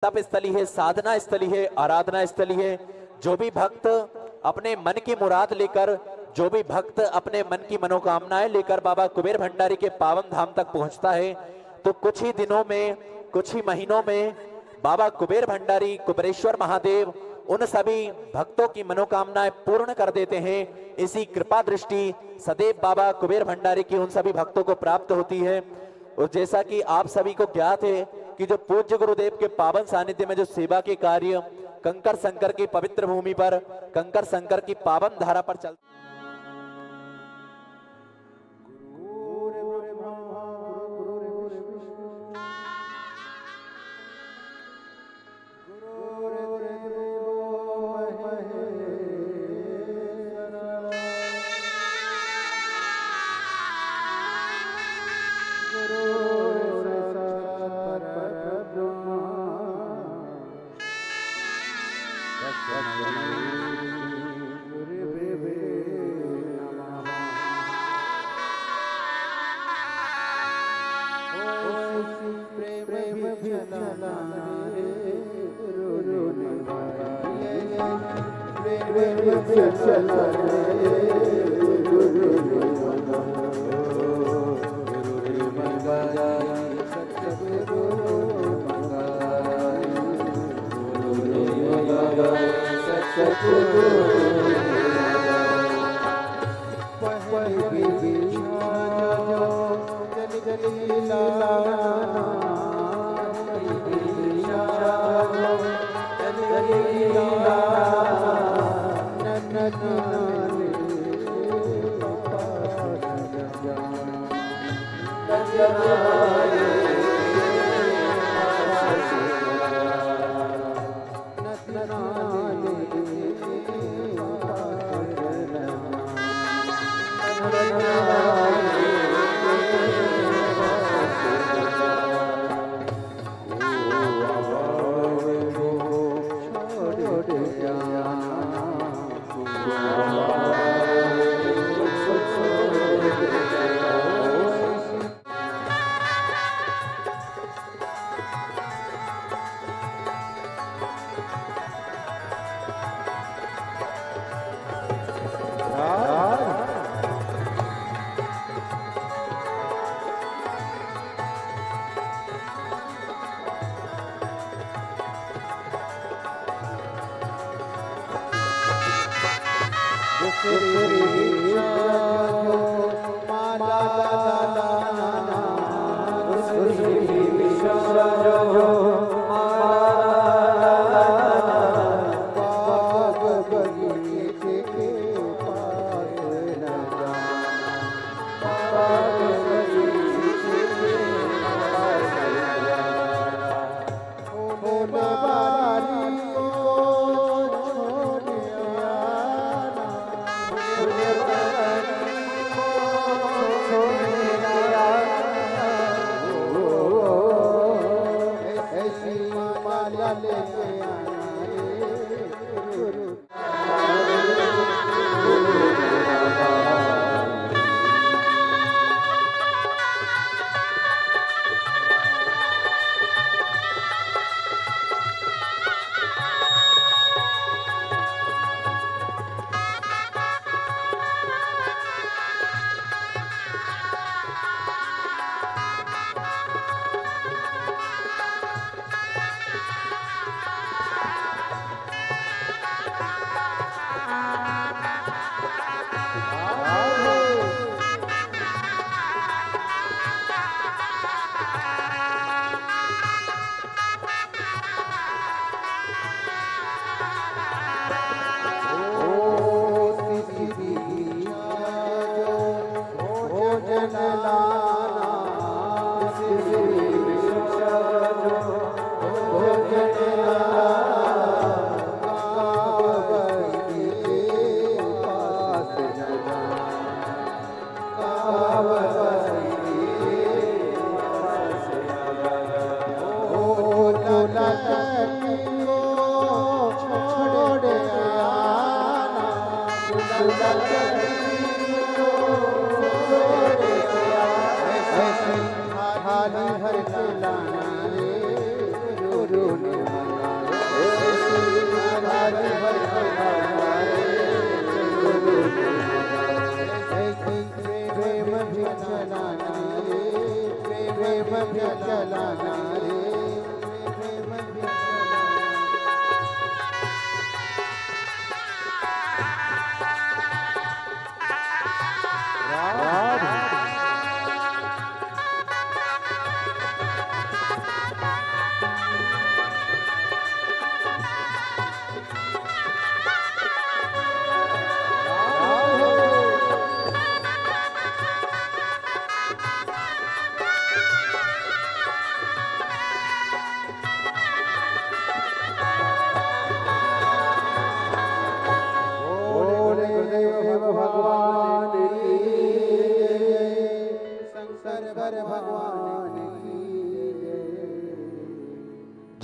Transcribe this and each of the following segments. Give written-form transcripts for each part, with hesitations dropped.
तप स्थली है, साधना स्थली है, आराधना स्थली है। जो भी भक्त अपने मन की मुराद लेकर, जो भी भक्त अपने मन की मनोकामनाएं लेकर बाबा कुबेर भंडारी के पावन धाम तक पहुंचता है, तो कुछ ही दिनों में, कुछ ही महीनों में बाबा कुबेर भंडारी, कुबेरेश्वर महादेव उन सभी भक्तों की मनोकामनाएं पूर्ण कर देते हैं। इसी कृपा दृष्टि सदैव बाबा कुबेर भंडारी की उन सभी भक्तों को प्राप्त होती है। और जैसा कि आप सभी को ज्ञात है कि जो पूज्य गुरुदेव के पावन सानिध्य में जो सेवा के कार्य कंकर संकर की पवित्र भूमि पर, कंकर संकर की पावन धारा पर चल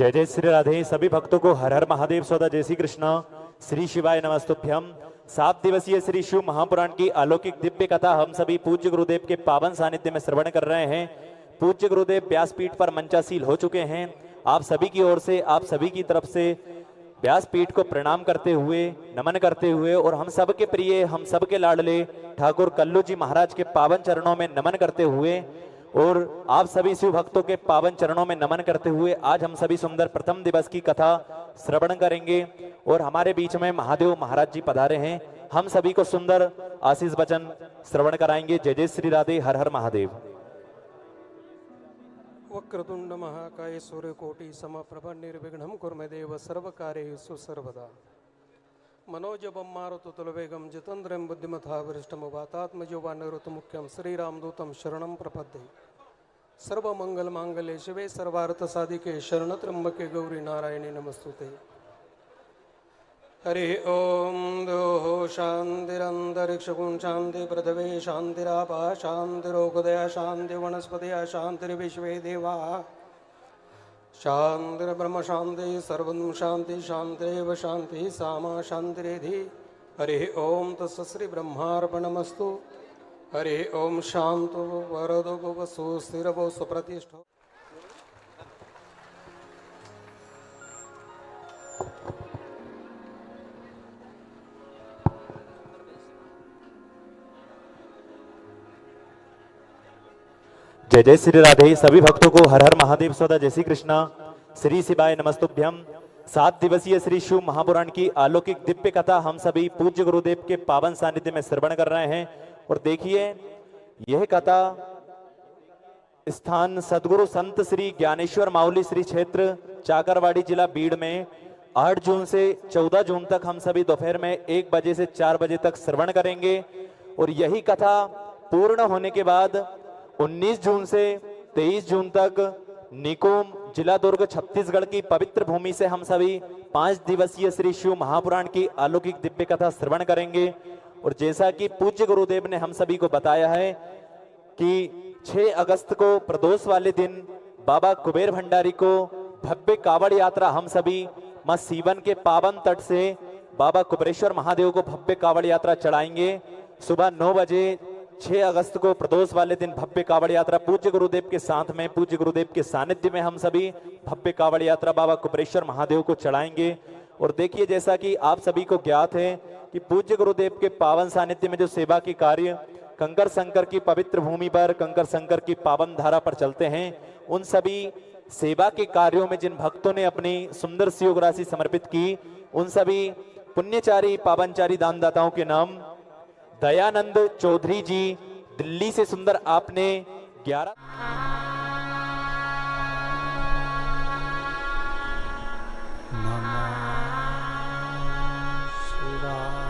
जय जय श्री राधे। सभी भक्तों को हर हर महादेव सौदा जय श्री कृष्णा। श्री शिवाय नमस्तुभ्यम। 7 दिवसीय श्री शिव महापुराण की अलौकिक दिव्य कथा हम सभी पूज्य गुरुदेव के पावन सानिध्य में श्रवण कर रहे हैं। पूज्य गुरुदेव व्यासपीठ पर मंचासील हो चुके हैं। आप सभी की ओर से, आप सभी की तरफ से व्यासपीठ को प्रणाम करते हुए, नमन करते हुए और हम सबके प्रिय, हम सबके लाडले ठाकुर कल्लू जी महाराज के पावन चरणों में नमन करते हुए और आप सभी शिव भक्तों के पावन चरणों में नमन करते हुए आज हम सभी सुंदर प्रथम दिवस की कथा श्रवण करेंगे। और हमारे बीच में महादेव महाराज जी पधारे हैं। हम सभी को सुंदर आशीष वचन श्रवण कराएंगे। जय जय श्री राधे। हर हर महादेव। वक्रतुंड महाकाय सूर्यकोटि समप्रभ निर्विघ्नं कुर्मे देव सर्वकार्येषु सर्वदा। मनोजवं मारुततुल्यवेगं जितेन्द्रियं बुद्धिमता वरिष्ठं वातात्मजं नरोत्तमुख्यं श्रीरामदूतं शरणं प्रपद्ये। सर्वमंगलमांगल्ये शिवे सर्वार्थसाधिके शरणत्र्यंबके गौरी नारायणी नमस्तुते। हरि ओम द्योः शान्तिरन्तरिक्षगुं शान्ति पृथिवी शान्तिरापः शान्तिरोगदया शान्ति वनस्पतयः शान्तिर्विश्वे देवाः शान्तिर्ब्रह्म शान्ति सर्वं शान्ति शान्तिरेव शान्ति सामा शान्तिरेधि। हरि ओम तस्य श्री ब्रह्मार्पणमस्तु। हरि ओम शान्तो वरदो भवसु स्थिरवो सुप्रतिष्ठो। जय जय श्री राधे। सभी भक्तों को हर हर महादेव सौदा जय श्री कृष्णा। श्री शिवाय नमस्तुभ्यम। 7 दिवसीय श्री शिव महापुराण की अलौकिक दिव्य कथा हम सभी पूज्य गुरुदेव के पावन सानिध्य में श्रवण कर रहे हैं। और देखिए, यह कथा स्थान सदगुरु संत श्री ज्ञानेश्वर माउली श्री क्षेत्र चाकरवाड़ी जिला बीड़ में 8 जून से 14 जून तक हम सभी दोपहर में 1 बजे से 4 बजे तक श्रवण करेंगे। और यही कथा पूर्ण होने के बाद 19 जून से 23 जून तक निकोम जिला दुर्ग छत्तीसगढ़ की पवित्र भूमि से हम सभी 5 दिवसीय श्री शिव महापुराण की अलौकिक दिव्य कथा श्रवण करेंगे। और जैसा कि पूज्य गुरुदेव ने हम सभी को बताया है कि 6 अगस्त को प्रदोष वाले दिन बाबा कुबेर भंडारी को भव्य कावड़ यात्रा हम सभी मां सीवन के पावन तट से बाबा कुबेरेश्वर महादेव को भव्य कावड़ यात्रा चढ़ाएंगे। सुबह 9 बजे 6 अगस्त को प्रदोष वाले दिन भव्य कावड़ यात्रा पूज्य गुरुदेव के साथ में, पूज्य गुरुदेव के सानिध्य में हम सभी भव्य कावड़ यात्रा बाबा कुबेरेश्वर महादेव को चढ़ाएंगे। और देखिए, जैसा कि आप सभी को ज्ञात है कि पूज्य गुरुदेव के पावन सानिध्य में जो सेवा के कार्य कंकर शंकर की पवित्र भूमि पर, कंकर शंकर की पावन धारा पर चलते हैं, उन सभी सेवा के कार्यों में जिन भक्तों ने अपनी सुंदर सी योग राशि समर्पित की, उन सभी पुण्यचारी पावनचारी दानदाताओं के नाम दयानंद चौधरी जी दिल्ली से सुंदर आपने 11 शिवाय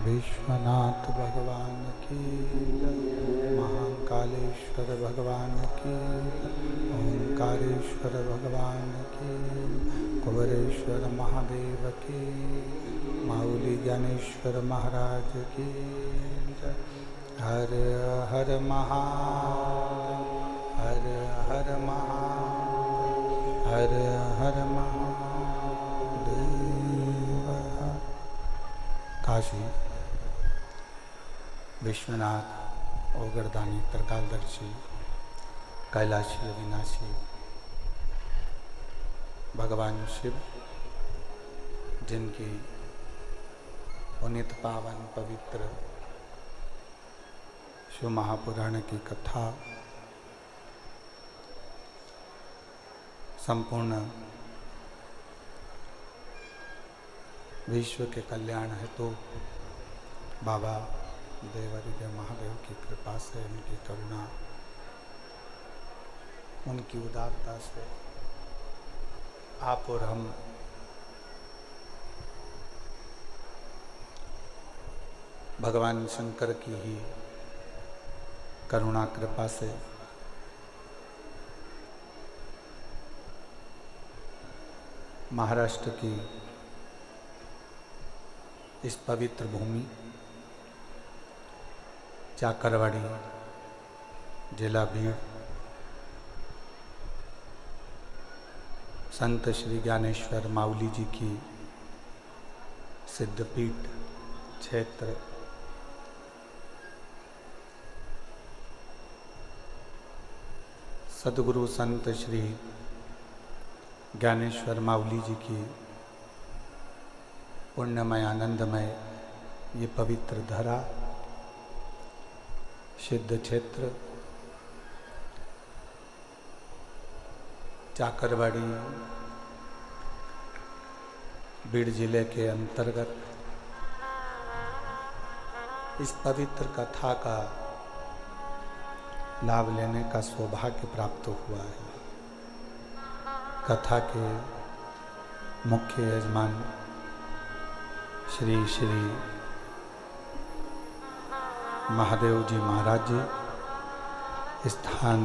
विश्वनाथ भगवान की जय, महाकालेश्वर भगवान की जय, ओंकारेश्वर भगवान की जय, कुबेरेश्वर महादेव की, माऊली ज्ञानेश्वर महाराज की जय। हर हर महादेव, हर हर महादेव, हर हर महादेव। काशी विश्वनाथ ओगरदानी त्रिकालदर्शी कैलाशी अविनाशी भगवान शिव, जिनकी पुनित पावन पवित्र शिव महापुराण की कथा संपूर्ण विश्व के कल्याण हेतु बाबा देवहृदय महादेव की कृपा से, उनकी करुणा, उनकी उदारता से आप और हम भगवान शंकर की ही करुणा कृपा से महाराष्ट्र की इस पवित्र भूमि चाकरवाड़ी, जिला भीड़, संत श्री ज्ञानेश्वर माऊली जी की सिद्धपीठ क्षेत्र सद्गुरु संत श्री ज्ञानेश्वर माऊली जी की पुण्यमय आनंदमय ये पवित्र धरा, सिद्ध क्षेत्र चाकरवाड़ी बीड़ जिले के अंतर्गत इस पवित्र कथा का लाभ लेने का सौभाग्य प्राप्त हुआ है। कथा के मुख्य यजमान श्री श्री महादेव जी महाराज जी, स्थान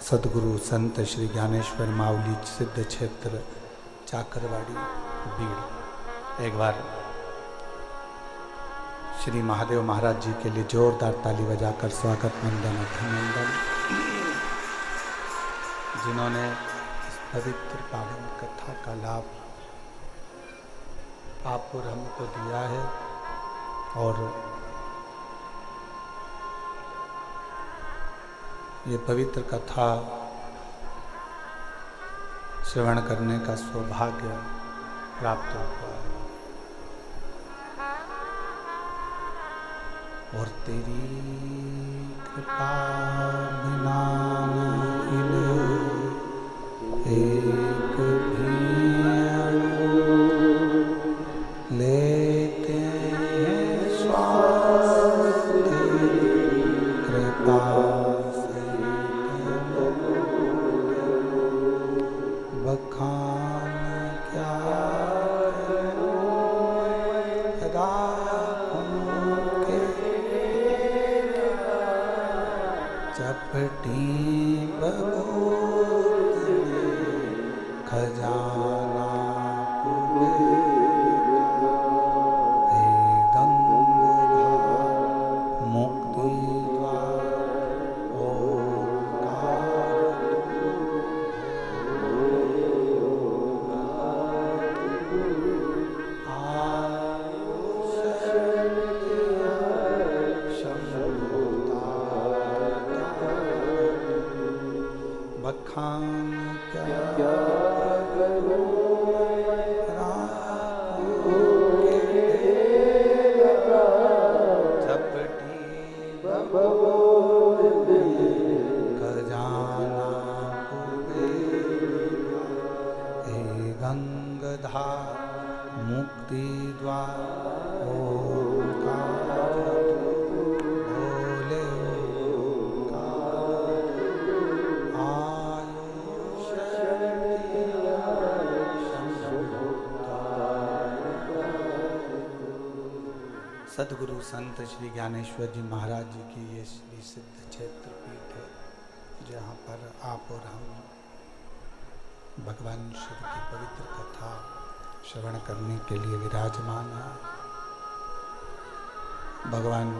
सद्गुरु संत श्री ज्ञानेश्वर माऊली सिद्ध क्षेत्र चाकरवाड़ी बीड़। एक बार श्री महादेव महाराज जी के लिए जोरदार ताली बजाकर स्वागत वंदन अभिनंदन। जिन्होंने इस पवित्र पावन कथा का लाभ आप और हमको दिया है और ये पवित्र कथा श्रवण करने का सौभाग्य प्राप्त हुआ है। और तेरी कृपा बिना एक भी लेते हैं श्वास, कृपा से बखान क्या चपटी बबूत खजाना हे गंगाधार मुक्ति द्वार बखान क्या चपटी खजाना हे गंगाधार मुक्ति द्वार सदगुरु संत श्री ज्ञानेश्वर जी महाराज जी की ये श्री सिद्ध क्षेत्र पीठ है, जहाँ पर आप और हम भगवान शिव की पवित्र कथा श्रवण करने के लिए विराजमान हैं। भगवान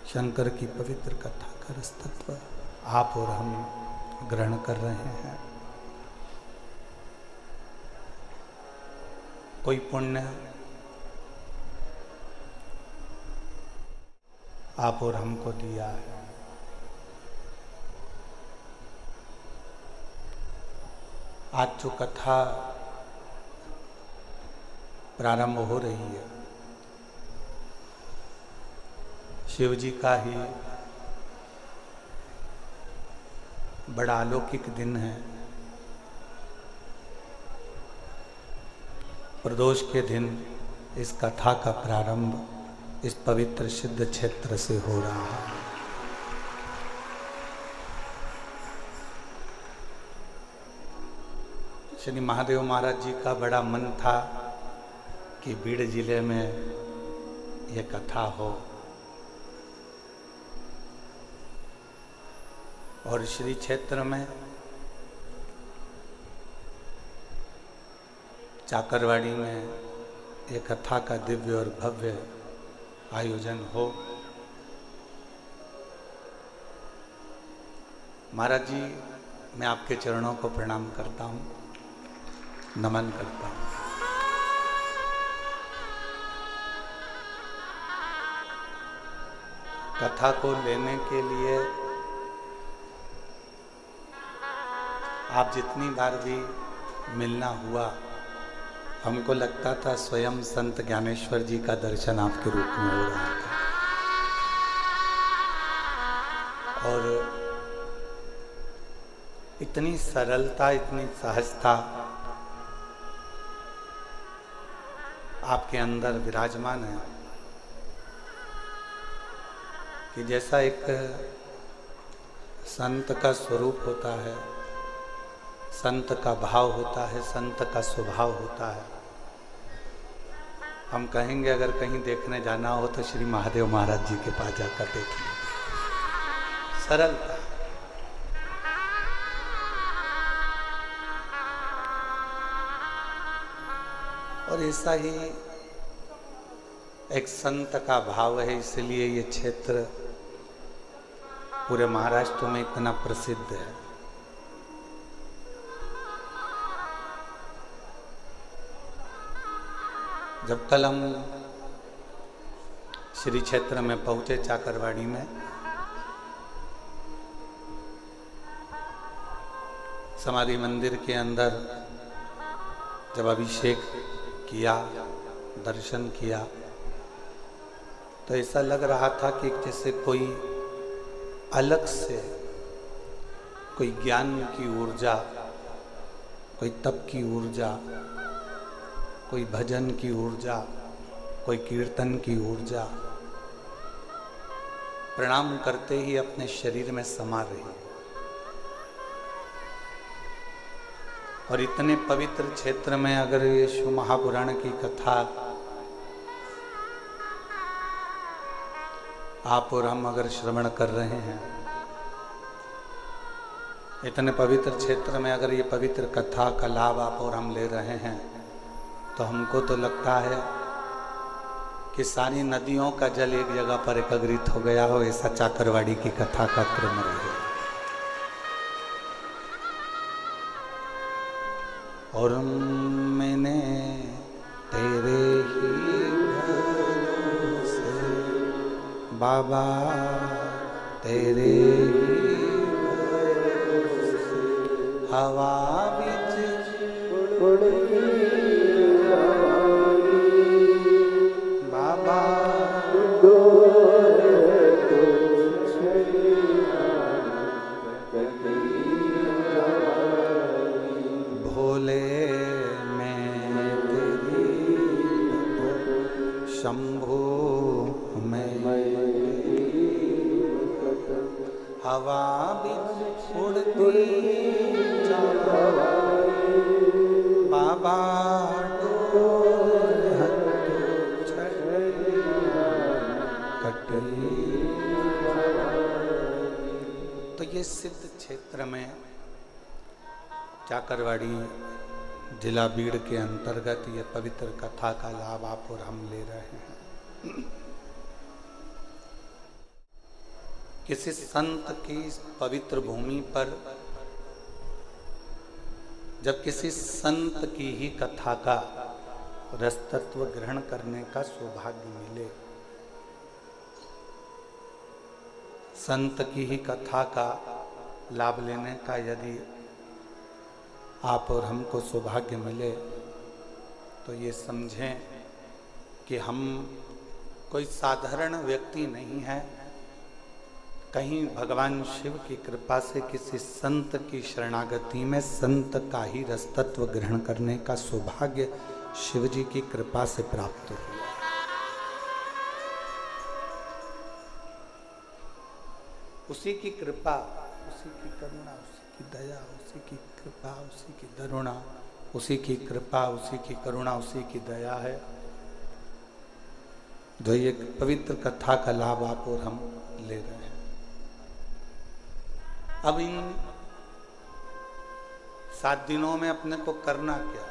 शंकर की पवित्र कथा का रसतत्व आप और हम ग्रहण कर रहे हैं। कोई पुण्य आप और हमको दिया है। आज जो कथा प्रारंभ हो रही है, शिव जी का ही बड़ा अलौकिक दिन है। प्रदोष के दिन इस कथा का प्रारंभ इस पवित्र सिद्ध क्षेत्र से हो रहा है। श्री महादेव महाराज जी का बड़ा मन था कि बीड़ जिले में यह कथा हो, और श्री क्षेत्र में चाकरवाड़ी में ये कथा का दिव्य और भव्य आयोजन हो। महाराज जी, मैं आपके चरणों को प्रणाम करता हूँ, नमन करता हूँ। कथा को लेने के लिए आप जितनी बार भी मिलना हुआ, हमको लगता था स्वयं संत ज्ञानेश्वर जी का दर्शन आपके रूप में हो रहा था। और इतनी सरलता, इतनी सहजता आपके अंदर विराजमान है कि जैसा एक संत का स्वरूप होता है, संत का भाव होता है, संत का स्वभाव होता है। हम कहेंगे अगर कहीं देखने जाना हो तो श्री महादेव महाराज जी के पास जाकर देखिए। सरलता, और ऐसा ही एक संत का भाव है, इसलिए ये क्षेत्र पूरे महाराष्ट्र में इतना प्रसिद्ध है। जब कल हम श्री क्षेत्र में पहुंचे चाकरवाड़ी में, समाधि मंदिर के अंदर जब अभिषेक किया, दर्शन किया, तो ऐसा लग रहा था कि जैसे कोई अलग से कोई ज्ञान की ऊर्जा, कोई तप की ऊर्जा, कोई भजन की ऊर्जा, कोई कीर्तन की ऊर्जा प्रणाम करते ही अपने शरीर में समा रही है। और इतने पवित्र क्षेत्र में अगर ये शिव महापुराण की कथा आप और हम अगर श्रवण कर रहे हैं, इतने पवित्र क्षेत्र में अगर ये पवित्र कथा का लाभ आप और हम ले रहे हैं, तो हमको तो लगता है कि सारी नदियों का जल एक जगह पर एकत्रित हो गया हो, ऐसा चाकरवाड़ी की कथा का क्रम रहे। और मैंने तेरे ही भरोसे बाबा, तेरे ही भरोसे हवा बिच बाबा भोले में तेरी शंभू में हवा बिच उड़ती बाबा के सिद्ध क्षेत्र में चाकरवाड़ी जिला बीड़ के अंतर्गत ये पवित्र कथा का लाभ आप और हम ले रहे हैं। किसी संत की पवित्र भूमि पर जब किसी संत की ही कथा का रसतत्व ग्रहण करने का सौभाग्य मिले, संत की ही कथा का लाभ लेने का यदि आप और हमको सौभाग्य मिले, तो ये समझें कि हम कोई साधारण व्यक्ति नहीं है। कहीं भगवान शिव की कृपा से किसी संत की शरणागति में संत का ही रसतत्व ग्रहण करने का सौभाग्य शिव जी की कृपा से प्राप्त हुआ। उसी की कृपा, उसी की करुणा, उसी की दया, उसी की कृपा, उसी की करुणा, उसी की कृपा, उसी की करुणा, उसी की दया है जो ये पवित्र कथा का लाभ आप और हम ले रहे हैं। अब इन 7 दिनों में अपने को करना क्या?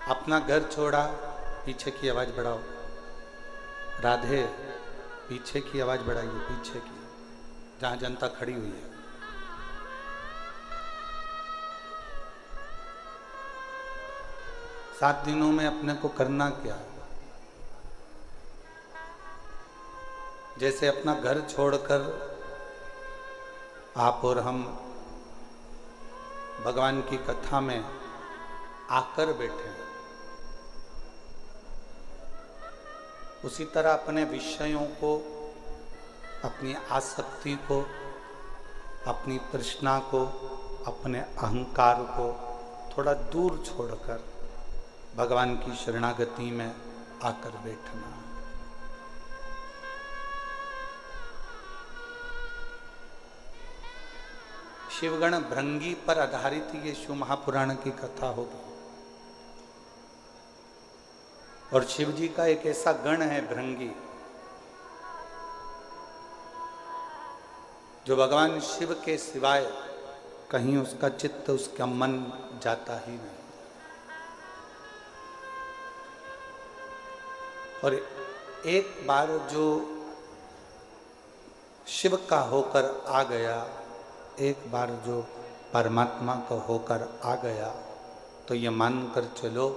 अपना घर छोड़ा, पीछे की आवाज बढ़ाओ। राधे, पीछे की आवाज बढ़ाइए, पीछे की, जहां जनता खड़ी हुई है। सात दिनों में अपने को करना क्या? जैसे अपना घर छोड़कर आप और हम भगवान की कथा में आकर बैठे हैं, उसी तरह अपने विषयों को, अपनी आसक्ति को, अपनी तृष्णा को, अपने अहंकार को थोड़ा दूर छोड़कर भगवान की शरणागति में आकर बैठना। शिवगण भृंगी पर आधारित ये शिव महापुराण की कथा होगी। और शिव जी का एक ऐसा गण है भृंगी, जो भगवान शिव के सिवाय कहीं उसका चित्त, उसका मन जाता ही नहीं। और एक बार जो शिव का होकर आ गया, एक बार जो परमात्मा का होकर आ गया, तो ये मानकर चलो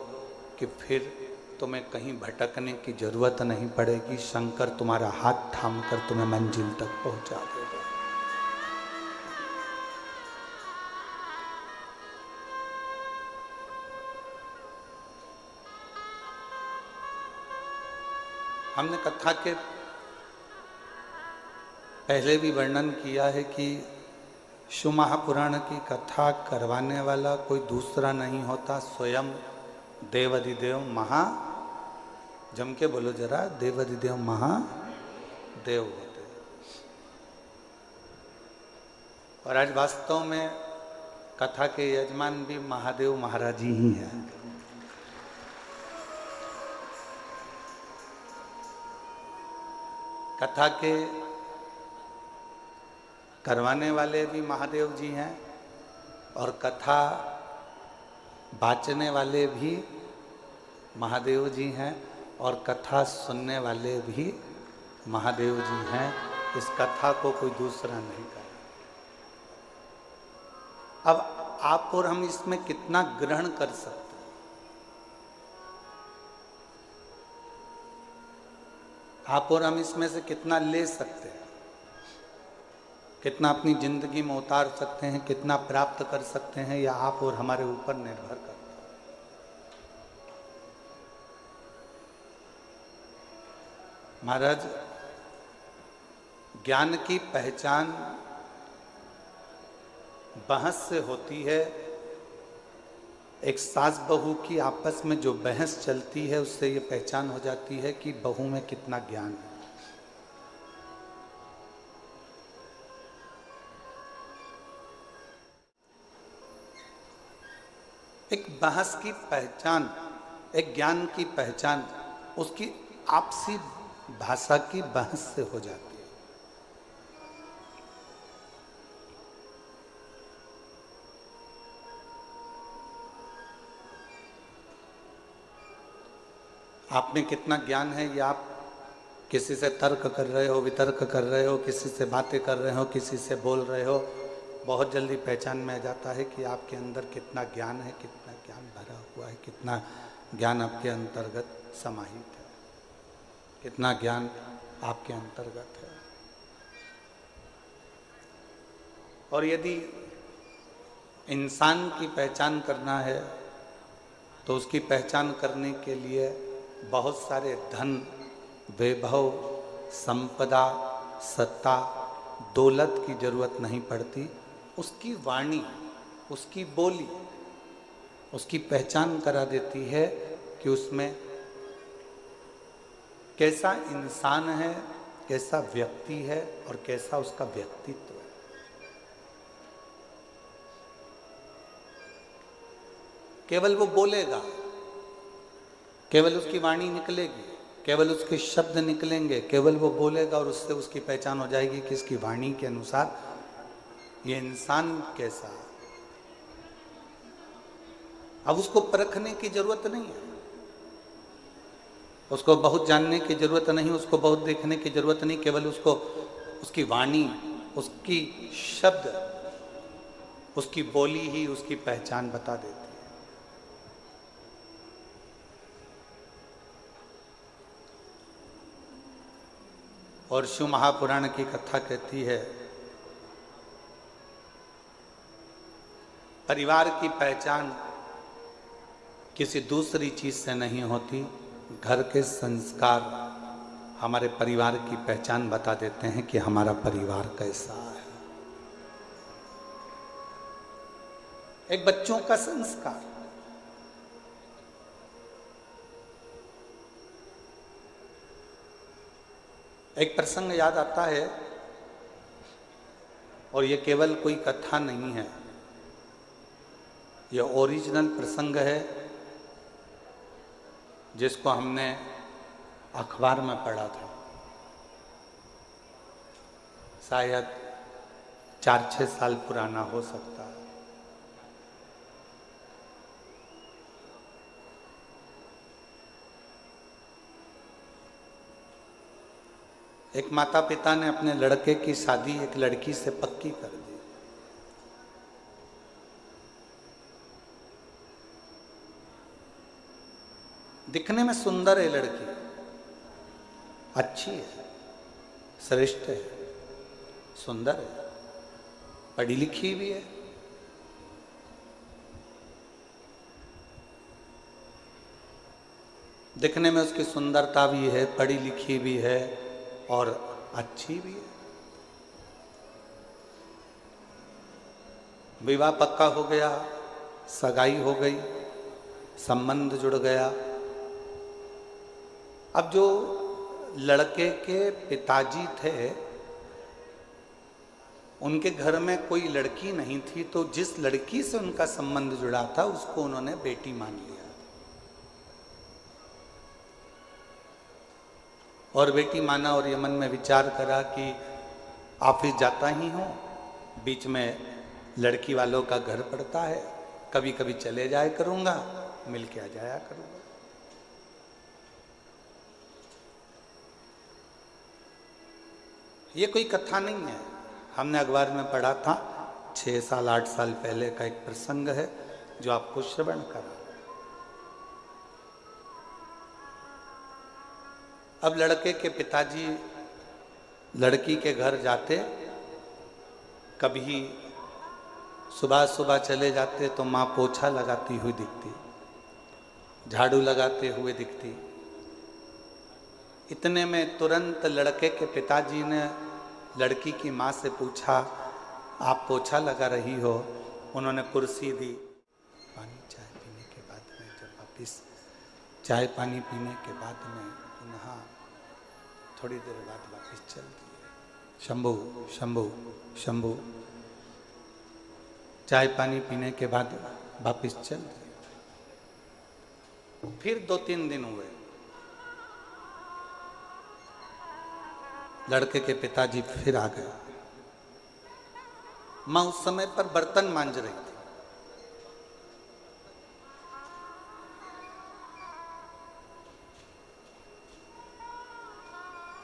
कि फिर तुम्हें कहीं भटकने की जरूरत नहीं पड़ेगी। शंकर तुम्हारा हाथ थामकर तुम्हें मंजिल तक पहुंचा देगा। हमने कथा के पहले भी वर्णन किया है कि शिव महापुराण की कथा करवाने वाला कोई दूसरा नहीं होता, स्वयं देवाधिदेव महा, जम के बोलो जरा, देवाधिदेव महादेव होते। और आज वास्तव में कथा के यजमान भी महादेव महाराज ही हैं। कथा के करवाने वाले भी महादेव जी हैं और कथा बाचने वाले भी महादेव जी हैं और कथा सुनने वाले भी महादेव जी हैं। इस कथा को कोई दूसरा नहीं करे। अब आप और हम इसमें कितना ग्रहण कर सकते हैं? आप और हम इसमें से कितना ले सकते हैं? कितना अपनी जिंदगी में उतार सकते हैं, कितना प्राप्त कर सकते हैं, या आप और हमारे ऊपर निर्भर करता है। महाराज, ज्ञान की पहचान बहस से होती है। एक सास बहू की आपस में जो बहस चलती है, उससे ये पहचान हो जाती है कि बहू में कितना ज्ञान है। एक बहस की पहचान, एक ज्ञान की पहचान उसकी आपसी भाषा की बहस से हो जाती है। आप में कितना ज्ञान है ये आप किसी से तर्क कर रहे हो, वितर्क कर रहे हो, किसी से बातें कर रहे हो, किसी से बोल रहे हो, बहुत जल्दी पहचान में आ जाता है कि आपके अंदर कितना ज्ञान है, कितना ज्ञान भरा हुआ है, कितना ज्ञान आपके अंतर्गत समाहित है, कितना ज्ञान आपके अंतर्गत है। और यदि इंसान की पहचान करना है तो उसकी पहचान करने के लिए बहुत सारे धन, वैभव, संपदा, सत्ता, दौलत की जरूरत नहीं पड़ती। उसकी वाणी, उसकी बोली उसकी पहचान करा देती है कि उसमें कैसा इंसान है, कैसा व्यक्ति है और कैसा उसका व्यक्तित्व है। केवल वो बोलेगा, केवल उसकी वाणी निकलेगी, केवल उसके शब्द निकलेंगे, केवल वो बोलेगा और उससे उसकी पहचान हो जाएगी कि इसकी वाणी के अनुसार ये इंसान कैसा है। अब उसको परखने की जरूरत नहीं है, उसको बहुत जानने की जरूरत नहीं, उसको बहुत देखने की जरूरत नहीं, केवल उसको उसकी वाणी, उसकी शब्द, उसकी बोली ही उसकी पहचान बता देती है। और शिव महापुराण की कथा कहती है, परिवार की पहचान किसी दूसरी चीज से नहीं होती, घर के संस्कार हमारे परिवार की पहचान बता देते हैं कि हमारा परिवार कैसा है। एक बच्चों का संस्कार, एक प्रसंग याद आता है और ये केवल कोई कथा नहीं है, ये ओरिजिनल प्रसंग है जिसको हमने अखबार में पढ़ा था, शायद 4-6 साल पुराना हो सकता है। एक माता पिता ने अपने लड़के की शादी एक लड़की से पक्की कर दी। दिखने में सुंदर है लड़की, अच्छी है, श्रेष्ठ है, सुंदर है, पढ़ी लिखी भी है। दिखने में उसकी सुंदरता भी है, पढ़ी लिखी भी है और अच्छी भी है। विवाह पक्का हो गया, सगाई हो गई, संबंध जुड़ गया। अब जो लड़के के पिताजी थे उनके घर में कोई लड़की नहीं थी, तो जिस लड़की से उनका संबंध जुड़ा था उसको उन्होंने बेटी मान लिया। और बेटी माना और ये मन में विचार करा कि ऑफिस जाता ही हूँ, बीच में लड़की वालों का घर पड़ता है, कभी कभी चले जाया करूँगा, मिल के आ जाया करूँगा। ये कोई कथा नहीं है, हमने अखबार में पढ़ा था, 6 साल 8 साल पहले का एक प्रसंग है जो आपको श्रवण करा। अब लड़के के पिताजी लड़की के घर जाते, कभी सुबह सुबह चले जाते तो माँ पोछा लगाती हुई दिखती, झाड़ू लगाते हुए दिखती। इतने में तुरंत लड़के के पिताजी ने लड़की की माँ से पूछा, आप पोछा लगा रही हो? उन्होंने कुर्सी दी, पानी चाय पीने के बाद में जब वापिस चाय पानी पीने के बाद में पुनः थोड़ी देर बाद वापिस चल दिए। शंभू शंभू शंभू, चाय पानी पीने के बाद वापिस चल दिए। फिर 2-3 दिन हुए, लड़के के पिताजी फिर आ गए। मां उस समय पर बर्तन मांज रही थी।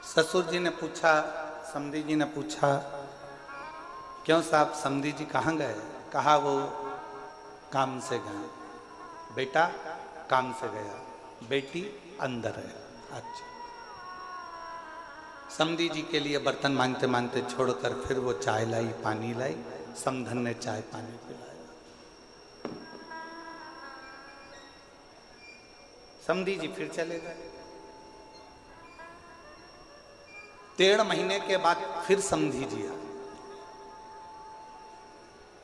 ससुर जी ने पूछा, समधी जी ने पूछा, क्यों साहब समधी जी कहाँ गए? कहा वो काम से गए। बेटा काम से गया, बेटी अंदर है। अच्छा। समधी जी के लिए बर्तन मांजते मांजते छोड़कर फिर वो चाय लाई, पानी लाई। समधन ने चाय पानी पिलाया। समधी जी फिर चले गए। 1.5 महीने के बाद फिर समधी जी आई।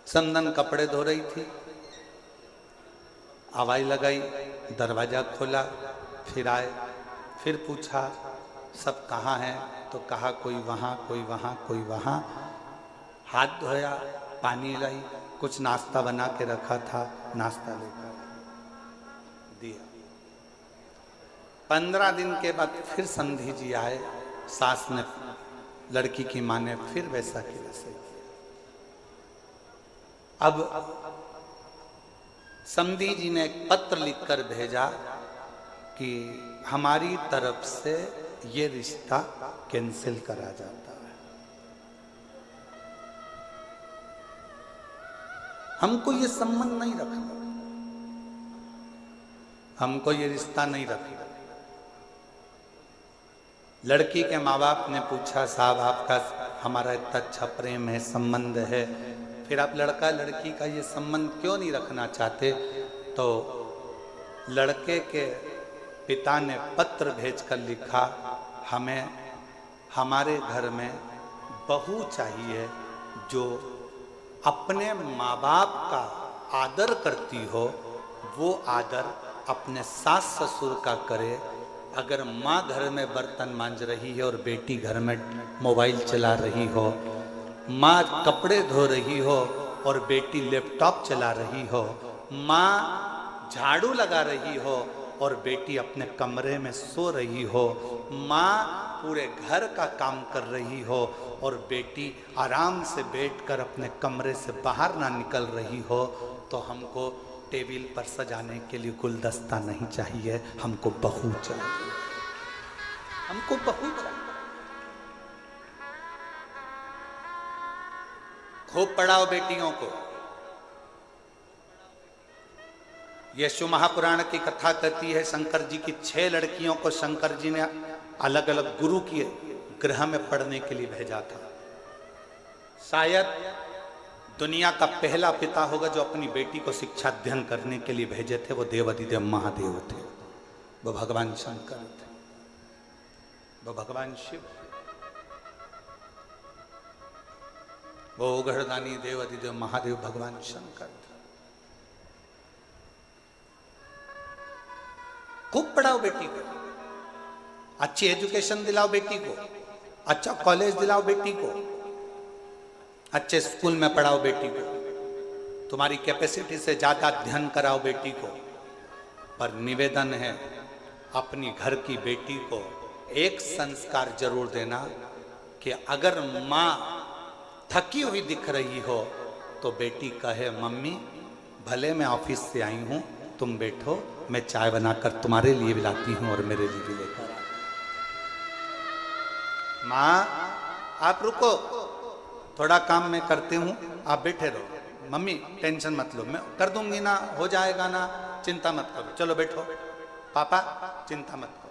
समधन कपड़े धो रही थी, आवाज लगाई, दरवाजा खोला, फिर आए, फिर पूछा सब कहाँ हैं? तो कहा कोई वहाँ, कोई वहाँ, कोई वहाँ। हाथ धोया, पानी लाई, कुछ नाश्ता बना के रखा था, नाश्ता लेकर दिया। 15 दिन के बाद फिर समधी जी आए। सास ने, लड़की की माँ ने फिर वैसा की वैसे किया। अब समधी जी ने एक पत्र लिखकर भेजा कि हमारी तरफ से ये रिश्ता कैंसिल करा जाता है, हमको ये संबंध नहीं रखना, हमको ये रिश्ता नहीं रखना। लड़की के माँ बाप ने पूछा, साहब आपका हमारा इतना अच्छा प्रेम है, संबंध है, फिर आप लड़का लड़की का ये संबंध क्यों नहीं रखना चाहते? तो लड़के के पिता ने पत्र भेजकर लिखा, हमें हमारे घर में बहू चाहिए जो अपने माँ बाप का आदर करती हो, वो आदर अपने सास ससुर का करे। अगर माँ घर में बर्तन मांज रही है और बेटी घर में मोबाइल चला रही हो, माँ कपड़े धो रही हो और बेटी लैपटॉप चला रही हो, माँ झाड़ू लगा रही हो और बेटी अपने कमरे में सो रही हो, माँ पूरे घर का काम कर रही हो और बेटी आराम से बैठकर अपने कमरे से बाहर ना निकल रही हो, तो हमको टेबल पर सजाने के लिए गुलदस्ता नहीं चाहिए, हमको बहू चाहिए, हमको बहू चाहिए। खूब पढ़ाओ बेटियों को। यशु महापुराण की कथा कहती है, शंकर जी की 6 लड़कियों को शंकर जी ने अलग अलग गुरु के गृह में पढ़ने के लिए भेजा था। शायद दुनिया का पहला पिता होगा जो अपनी बेटी को शिक्षा अध्ययन करने के लिए भेजे थे, वो देवाधिदेव महादेव थे, वो भगवान शंकर थे, वो भगवान शिव, वो उघड़दानी देवाधिदेव महादेव भगवान शंकर थे। खूब पढ़ाओ बेटी को, अच्छी एजुकेशन दिलाओ बेटी को, अच्छा कॉलेज दिलाओ बेटी को, अच्छे स्कूल में पढ़ाओ बेटी को, तुम्हारी कैपेसिटी से ज्यादा अध्ययन कराओ बेटी को। पर निवेदन है, अपनी घर की बेटी को एक संस्कार जरूर देना कि अगर माँ थकी हुई दिख रही हो तो बेटी कहे, मम्मी भले मैं ऑफिस से आई हूं, तुम बैठो, मैं चाय बनाकर तुम्हारे लिए भी लाती हूं और मेरे लिए भी लेकर आ। माँ आप रुको, थोड़ा काम मैं करती हूँ, आप बैठे रहो। मम्मी टेंशन मत लो, मैं कर दूंगी ना, हो जाएगा ना, चिंता मत करो, चलो बैठो। पापा चिंता मत करो।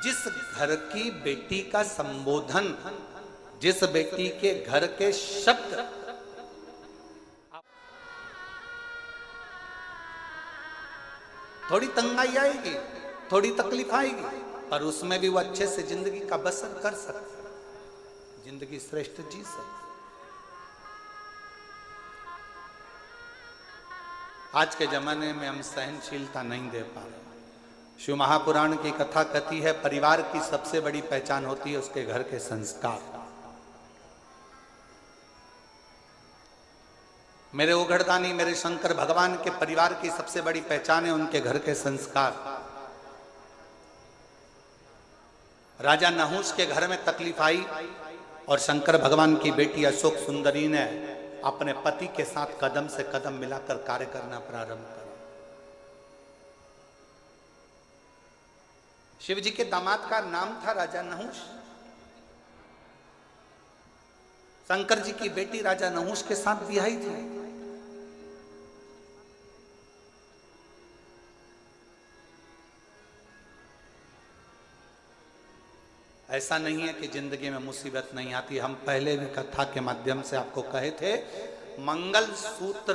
जिस घर की बेटी का संबोधन, जिस बेटी के घर के शब्द थोड़ी तंगाई आएगी, थोड़ी तकलीफ आएगी, पर उसमें भी वो अच्छे से जिंदगी का बसर कर सकते, जिंदगी श्रेष्ठ जी सकते। आज के जमाने में हम सहनशीलता नहीं दे पा रहे। शिव महापुराण की कथा कहती है, परिवार की सबसे बड़ी पहचान होती है उसके घर के संस्कार। मेरे ओघड़दानी मेरे शंकर भगवान के परिवार की सबसे बड़ी पहचान है उनके घर के संस्कार। राजा नहुष के घर में तकलीफ आई और शंकर भगवान की बेटी अशोक सुंदरी ने अपने पति के साथ कदम से कदम मिलाकर कार्य करना प्रारंभ किया। शिव जी के दामाद का नाम था राजा नहुष। शंकर जी की बेटी राजा नहुष के साथ ब्याही थी। ऐसा नहीं है कि जिंदगी में मुसीबत नहीं आती। हम पहले भी कथा के माध्यम से आपको कहे थे, मंगल सूत्र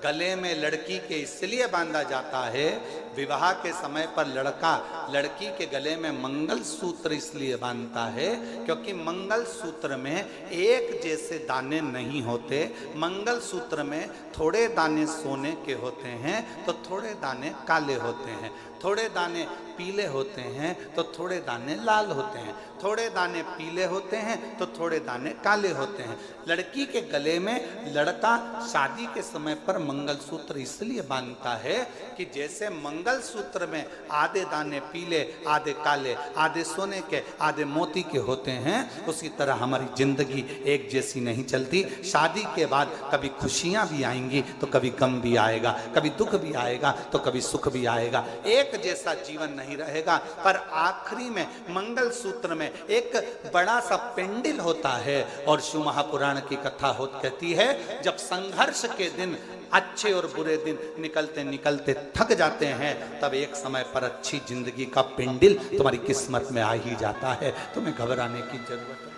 गले में लड़की के इसलिए बांधा जाता है, विवाह के समय पर लड़का लड़की के गले में मंगल सूत्र इसलिए बांधता है क्योंकि मंगल सूत्र में एक जैसे दाने नहीं होते। मंगल सूत्र में थोड़े दाने सोने के होते हैं तो थोड़े दाने काले होते हैं, थोड़े दाने पीले होते हैं तो थोड़े दाने लाल होते हैं, थोड़े दाने पीले होते हैं तो थोड़े दाने काले होते हैं। लड़की के गले में लड़का शादी के समय पर मंगलसूत्र इसलिए बांधता है कि जैसे मंगलसूत्र में आधे दाने पीले, आधे काले, आधे सोने के, आधे मोती के होते हैं, उसी तरह हमारी जिंदगी एक जैसी नहीं चलती। शादी के बाद कभी खुशियां भी आएंगी तो कभी गम भी आएगा, कभी दुख भी आएगा तो कभी सुख भी आएगा। एक जैसा जीवन नहीं रहेगा। पर आखिरी में मंगल सूत्र में एक बड़ा सा पेंडिल होता है और शिव महापुराण की कथा कहती है, जब संघर्ष के दिन, अच्छे और बुरे दिन निकलते निकलते थक जाते हैं, तब एक समय पर अच्छी जिंदगी का पेंडिल तुम्हारी किस्मत में आ ही जाता है। तुम्हें घबराने की जरूरत नहीं,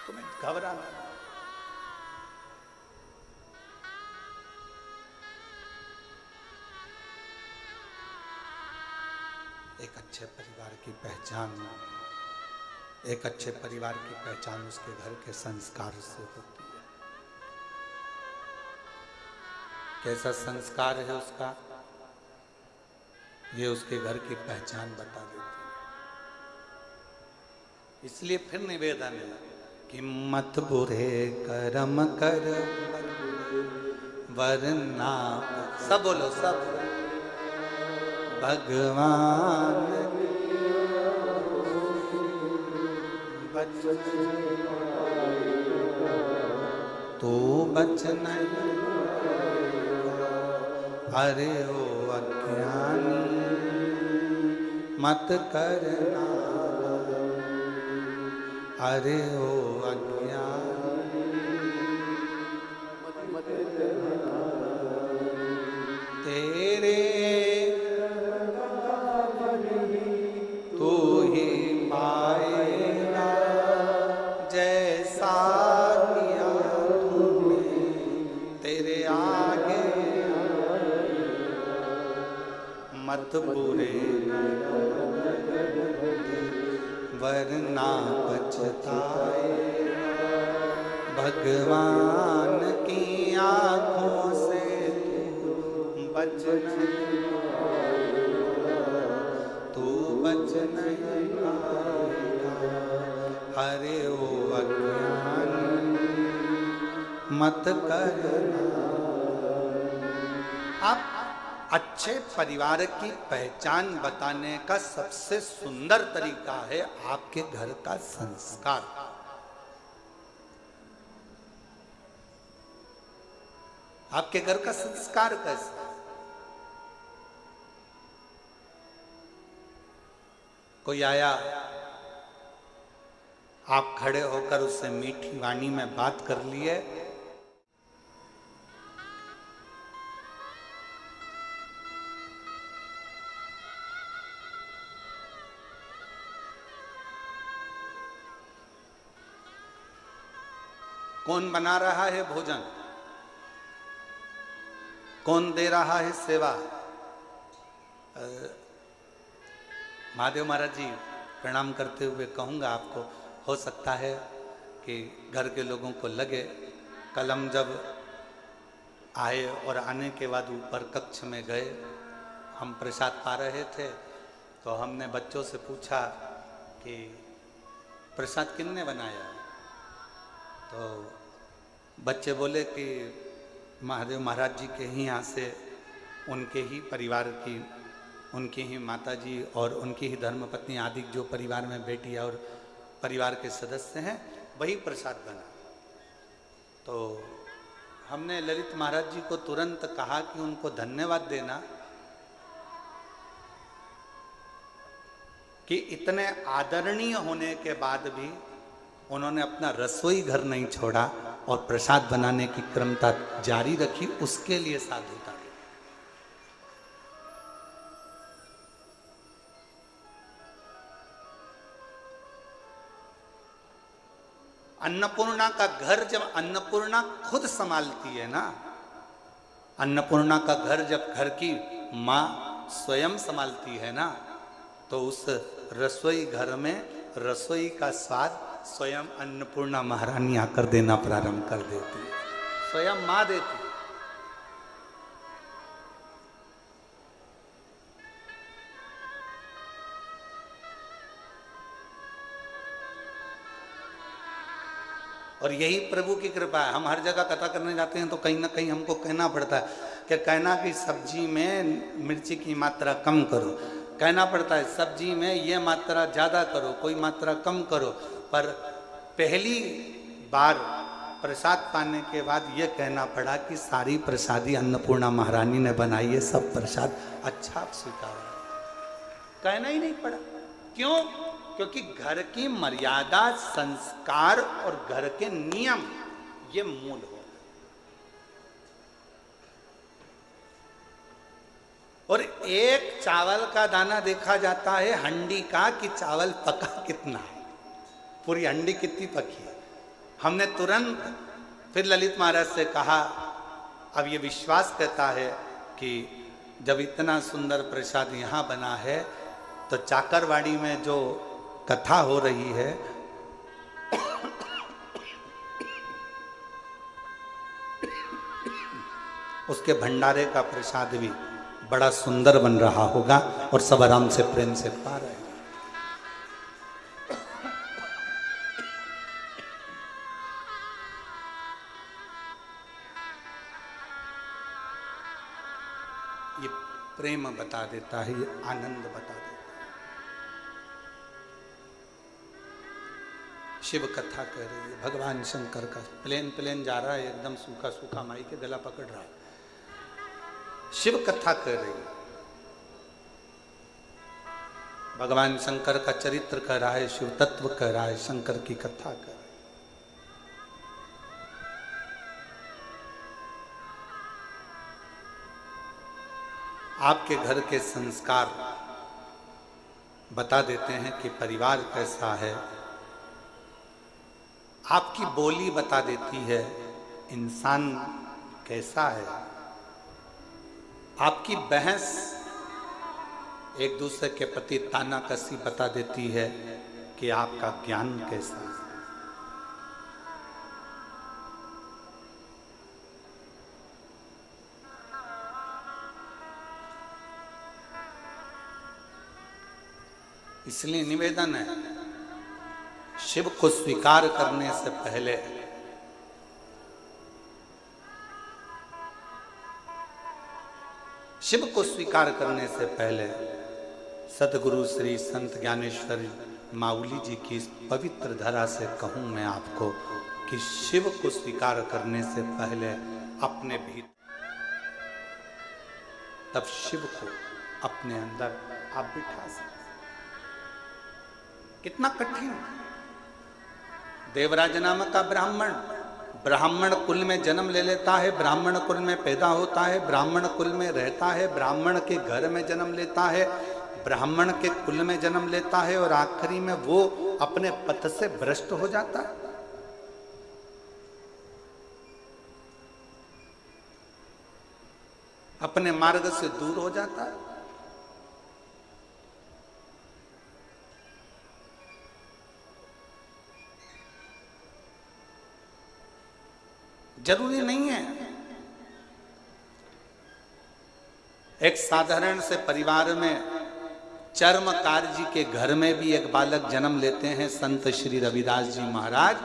तुम्हें घबराना। एक अच्छे परिवार की पहचान, एक अच्छे परिवार की पहचान उसके घर के संस्कार से होती है। कैसा संस्कार है उसका, ये उसके घर की पहचान बता देती है। इसलिए फिर निवेदन है कि मत बुरे कर्म कर वरना, सब बोलो सब, भगवान तू बच नहीं, अरे ओ अज्ञानी मत करना, अरे ओ अज्ञानी तेरे तू ही पाएगा जैसा किया तूने, तेरे आगे मत बुरे वरना पछताए, भगवान की आंखों से बच नहीं, तू बच नहीं पाएगा, अरे ओ अज्ञान मत करना। आप अच्छे परिवार की पहचान बताने का सबसे सुंदर तरीका है आपके घर का संस्कार। आपके घर का संस्कार कैसा? कोई आया, आप खड़े होकर उससे मीठी वाणी में बात कर लिए, कौन बना रहा है भोजन, कौन दे रहा है सेवा? महादेव महाराज जी प्रणाम करते हुए कहूँगा आपको, हो सकता है कि घर के लोगों को लगे, कल हम जब आए और आने के बाद ऊपर कक्ष में गए, हम प्रसाद पा रहे थे तो हमने बच्चों से पूछा कि प्रसाद किसने बनाया? तो बच्चे बोले कि महादेव महाराज जी के ही यहाँ से उनके ही परिवार की, उनकी ही माता जी और उनकी ही धर्मपत्नी आदि जो परिवार में बेटी और परिवार के सदस्य हैं वही प्रसाद बना। तो हमने ललित महाराज जी को तुरंत कहा कि उनको धन्यवाद देना कि इतने आदरणीय होने के बाद भी उन्होंने अपना रसोई घर नहीं छोड़ा और प्रसाद बनाने की क्रमता जारी रखी, उसके लिए साधुता। अन्नपूर्णा का घर जब अन्नपूर्णा खुद संभालती है ना, अन्नपूर्णा का घर जब घर की माँ स्वयं संभालती है ना, तो उस रसोई घर में रसोई का स्वाद स्वयं अन्नपूर्णा महारानी आकर देना प्रारंभ कर देती है, स्वयं माँ देती। और यही प्रभु की कृपा है। हम हर जगह कथा करने जाते हैं तो कहीं ना कहीं हमको कहना पड़ता है कि कहना कि सब्जी में मिर्ची की मात्रा कम करो, कहना पड़ता है सब्जी में ये मात्रा ज़्यादा करो, कोई मात्रा कम करो। पर पहली बार प्रसाद पाने के बाद ये कहना पड़ा कि सारी प्रसादी अन्नपूर्णा महारानी ने बनाई है, सब प्रसाद अच्छा स्वीकार। कहना ही नहीं पड़ा। क्यों? क्योंकि घर की मर्यादा, संस्कार और घर के नियम ये मूल हो। और एक चावल का दाना देखा जाता है हंडी का कि चावल पका कितना है, पूरी हंडी कितनी पकी है। हमने तुरंत फिर ललित महाराज से कहा, अब ये विश्वास कहता है कि जब इतना सुंदर प्रसाद यहाँ बना है तो चाकरवाड़ी में जो कथा हो रही है उसके भंडारे का प्रसाद भी बड़ा सुंदर बन रहा होगा और सब आराम से प्रेम से पा रहे हैं। ये प्रेम बता देता है, ये आनंद बता देता है। शिव कथा कह रही है, भगवान शंकर का प्लेन जा रहा है, एकदम सूखा सूखा माई के गला पकड़ रहा है। शिव कथा कह रही है, भगवान शंकर का चरित्र कह रहा है, शिव तत्व कह रहा है, शंकर की कथा कह रहा है। आपके घर के संस्कार बता देते हैं कि परिवार कैसा है, आपकी बोली बता देती है इंसान कैसा है, आपकी बहस एक दूसरे के प्रति तानाकसी बता देती है कि आपका ज्ञान कैसा है। इसलिए निवेदन है, शिव को स्वीकार करने से पहले शिव को स्वीकार करने से पहले सदगुरु श्री संत ज्ञानेश्वर माउली जी की इस पवित्र धरा से कहूं मैं आपको कि शिव को स्वीकार करने से पहले अपने भीतर, तब शिव को अपने अंदर आप बिठा सकते। कितना कठिन। देवराज नामक का ब्राह्मण कुल में जन्म ले लेता है, ब्राह्मण कुल में पैदा होता है, ब्राह्मण कुल में रहता है, ब्राह्मण के घर में जन्म लेता है, ब्राह्मण के कुल में जन्म लेता है और आखिरी में वो अपने पथ से भ्रष्ट हो जाता है। अपने मार्ग से दूर हो जाता है। जरूरी नहीं है। एक साधारण से परिवार में चर्मकार जी के घर में भी एक बालक जन्म लेते हैं, संत श्री रविदास जी महाराज।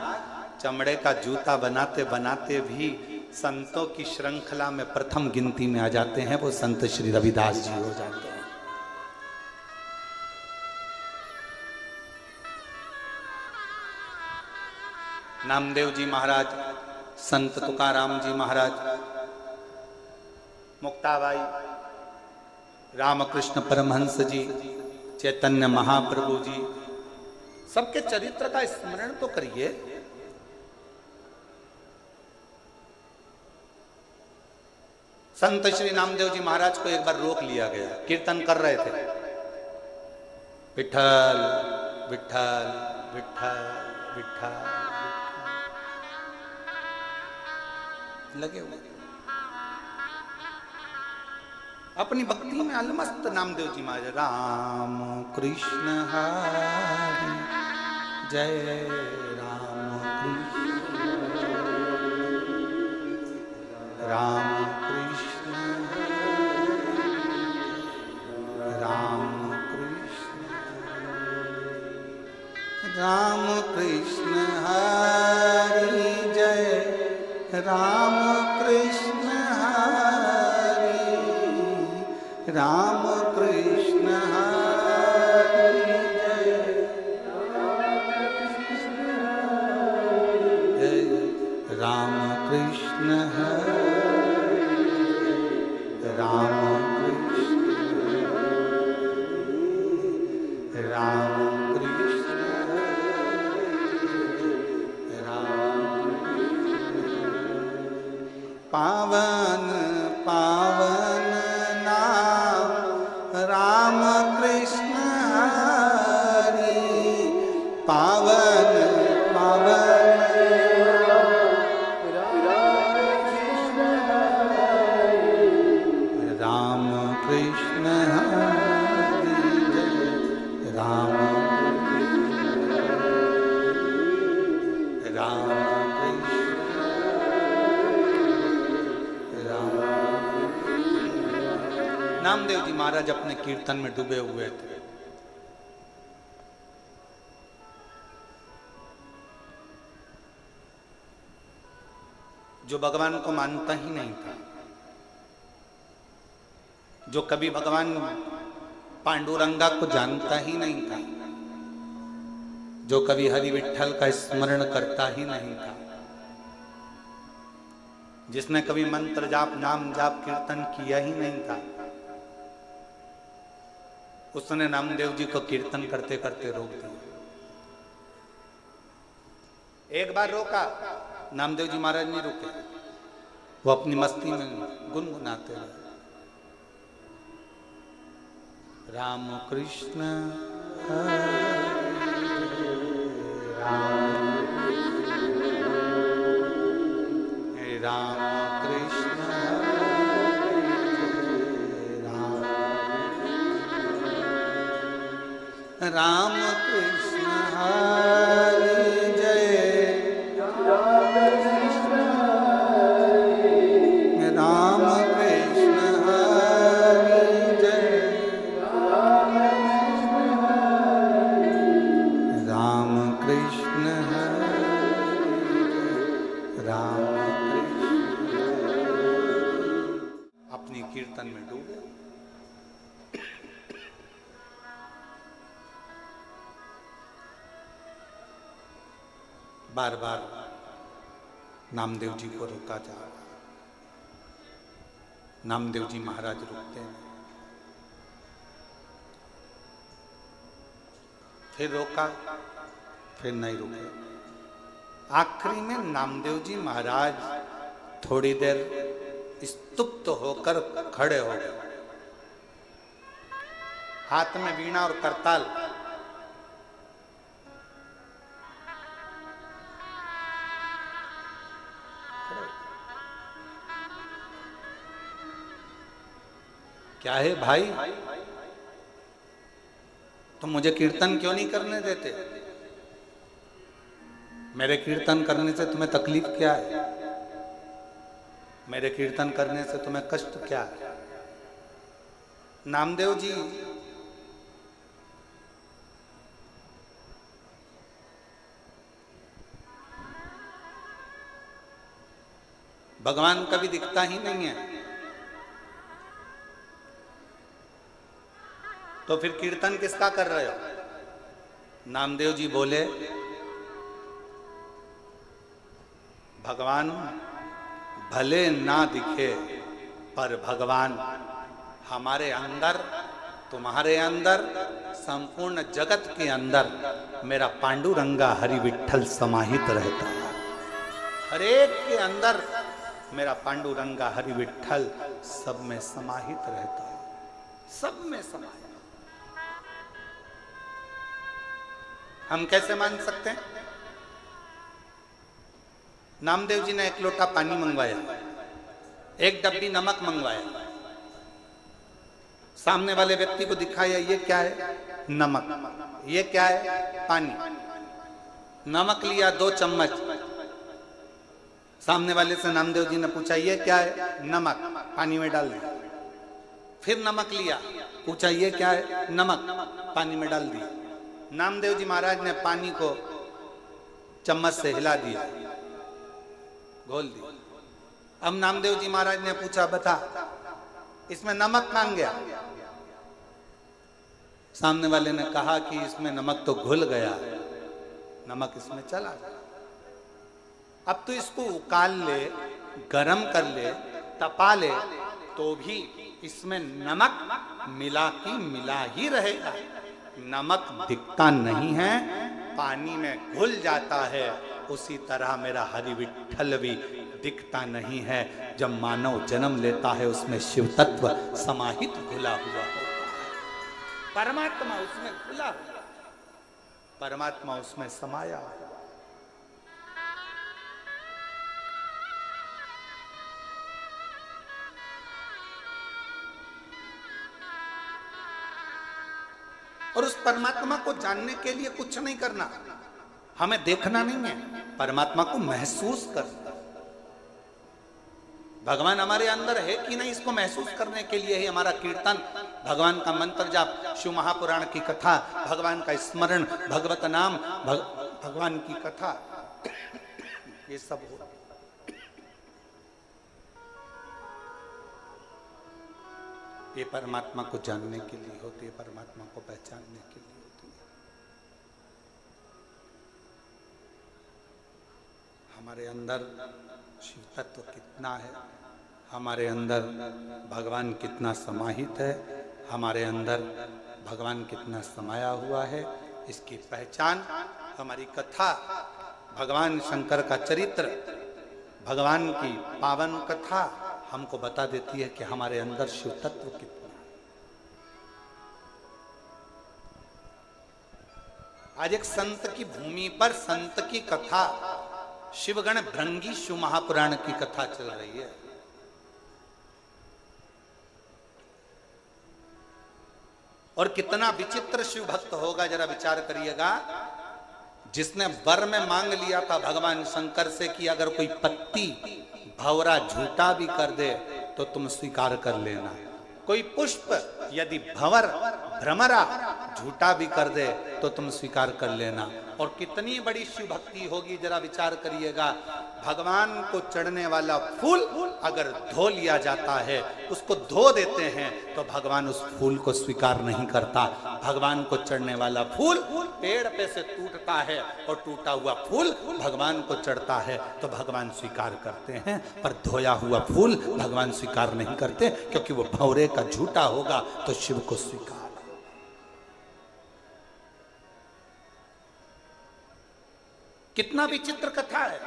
चमड़े का जूता बनाते बनाते भी संतों की श्रृंखला में प्रथम गिनती में आ जाते हैं, वो संत श्री रविदास जी हो जाते हैं। नामदेव जी महाराज, संत तुकाराम जी महाराज, मुक्ताबाई, रामकृष्ण परमहंस जी, चैतन्य महाप्रभु जी, सबके चरित्र का स्मरण तो करिए। संत श्री नामदेव जी महाराज को एक बार रोक लिया गया, कीर्तन कर रहे थे, विठल विठल विठल विठल लगे हुए, अपनी भक्ति में अलमस्त नामदेव जी महाराज। राम कृष्ण हरि जय राम कृष्ण, राम कृष्ण राम कृष्ण, राम कृष्ण हरि जय राम कृष्ण हरि, राम कृष्ण हरि जय राम कृष्ण हरि, राम कृष्ण, राम कृष्ण, राम पावन पावन नाम राम कृष्ण हरि, पावन पावन राम कृष्ण हरि जय राम, राम कृष्ण राम। नामदेव जी महाराज अपने कीर्तन में डूबे हुए थे। जो भगवान को मानता ही नहीं था, जो कभी भगवान पांडुरंगा को जानता ही नहीं था, जो कभी हरि विठल का स्मरण करता ही नहीं था, जिसने कभी मंत्र जाप नाम जाप कीर्तन किया ही नहीं था, उसने नामदेव जी को कीर्तन करते करते रोक दिया। एक बार रोका, नामदेव जी महाराज नहीं रुके, वो अपनी मस्ती में गुनगुनाते रहे, राम कृष्ण हरे राम कृष्ण राम, राम कृष्ण हरि जय राम कृष्ण हरि, राम कृष्ण हरि जय राम कृष्ण हरि, राम कृष्ण। अपनी कीर्तन में डूबे, बार बार नामदेव जी को रोका जा रहा, नामदेव जी महाराज रुकते हैं, फिर रोका, फिर नहीं रुके। आखिरी में नामदेव जी महाराज थोड़ी देर स्तुप्त होकर खड़े हो गए, हाथ में वीणा और करताल, क्या है भाई, तुम मुझे कीर्तन क्यों नहीं करने देते? मेरे कीर्तन करने से तुम्हें तकलीफ क्या है? मेरे कीर्तन करने से तुम्हें कष्ट क्या है? नामदेव जी भगवान कभी दिखता ही नहीं है। तो फिर कीर्तन किसका कर रहे हो? नामदेव जी बोले भगवान भले ना दिखे पर भगवान हमारे अंदर, तुम्हारे अंदर, संपूर्ण जगत के अंदर मेरा पांडुरंगा हरि विठ्ठल समाहित रहता है। हर एक के अंदर मेरा पांडुरंगा हरि विठ्ठल सब में समाहित रहता है, सब में समाहित। हम कैसे मान सकते हैं? नामदेव जी ने एक लोटा पानी मंगवाया, एक डब्बी नमक मंगवाया, सामने वाले व्यक्ति को दिखाया ये क्या है? नमक। ये क्या है? पानी। नमक लिया 2 चम्मच, सामने वाले से नामदेव जी ने पूछा ये क्या है? नमक। पानी में डाल दिया। फिर नमक लिया, पूछा ये क्या है? नमक। पानी में डाल दिया। नामदेव जी महाराज ने पानी को चम्मच से हिला दिया, घोल दिया। अब नामदेव जी महाराज ने पूछा बता इसमें नमक कहां गया? सामने वाले ने कहा कि इसमें नमक तो घुल गया, नमक इसमें चला गया। अब तो इसको उकाल ले, गरम कर ले, तपा ले, तो भी इसमें नमक मिला की मिला ही रहेगा। नमक दिखता नहीं है, पानी में घुल जाता है। उसी तरह मेरा हरि विठ्ठल भी दिखता नहीं है। जब मानव जन्म लेता है उसमें शिव तत्व समाहित घुला हुआ होता है। परमात्मा उसमें घुला हुआ, परमात्मा उसमें समाया है। और उस परमात्मा को जानने के लिए कुछ नहीं करना, हमें देखना नहीं है, परमात्मा को महसूस करना। भगवान हमारे अंदर है कि नहीं इसको महसूस करने के लिए ही हमारा कीर्तन, भगवान का मंत्र जाप, शिव महापुराण की कथा, भगवान का स्मरण, भगवत नाम, भगवान की कथा, ये सब हो। ये परमात्मा को जानने के लिए होती है, परमात्मा को पहचानने के लिए होती है। हमारे अंदर शिव तत्व कितना है, हमारे अंदर भगवान कितना समाहित है, हमारे अंदर भगवान कितना समाया हुआ है, इसकी पहचान हमारी कथा, भगवान शंकर का चरित्र, भगवान की पावन कथा हमको बता देती है कि हमारे अंदर शिव तत्व कितना है। आज एक संत की भूमि पर संत की कथा, शिवगण भृंगी शिव महापुराण की कथा चल रही है। और कितना विचित्र शिव भक्त होगा, जरा विचार करिएगा। जिसने वर में मांग लिया था भगवान शंकर से कि अगर कोई पत्ती भंवरा झूठा भी कर दे तो तुम स्वीकार कर लेना, कोई पुष्प यदि भंवर भ्रमरा झूठा भी कर दे तो तुम स्वीकार कर लेना। और कितनी बड़ी शिव भक्ति होगी, जरा विचार करिएगा। भगवान को चढ़ने वाला फूल अगर धो लिया जाता है, उसको धो देते हैं, तो भगवान उस फूल को स्वीकार नहीं करता। भगवान को चढ़ने वाला फूल पेड़ पे से टूटता है और टूटा हुआ फूल भगवान को चढ़ता है तो भगवान स्वीकार करते हैं, पर धोया हुआ फूल भगवान स्वीकार नहीं करते, क्योंकि वो भंवरे का झूठा होगा तो शिव को स्वीकार। कितना विचित्र कथा है।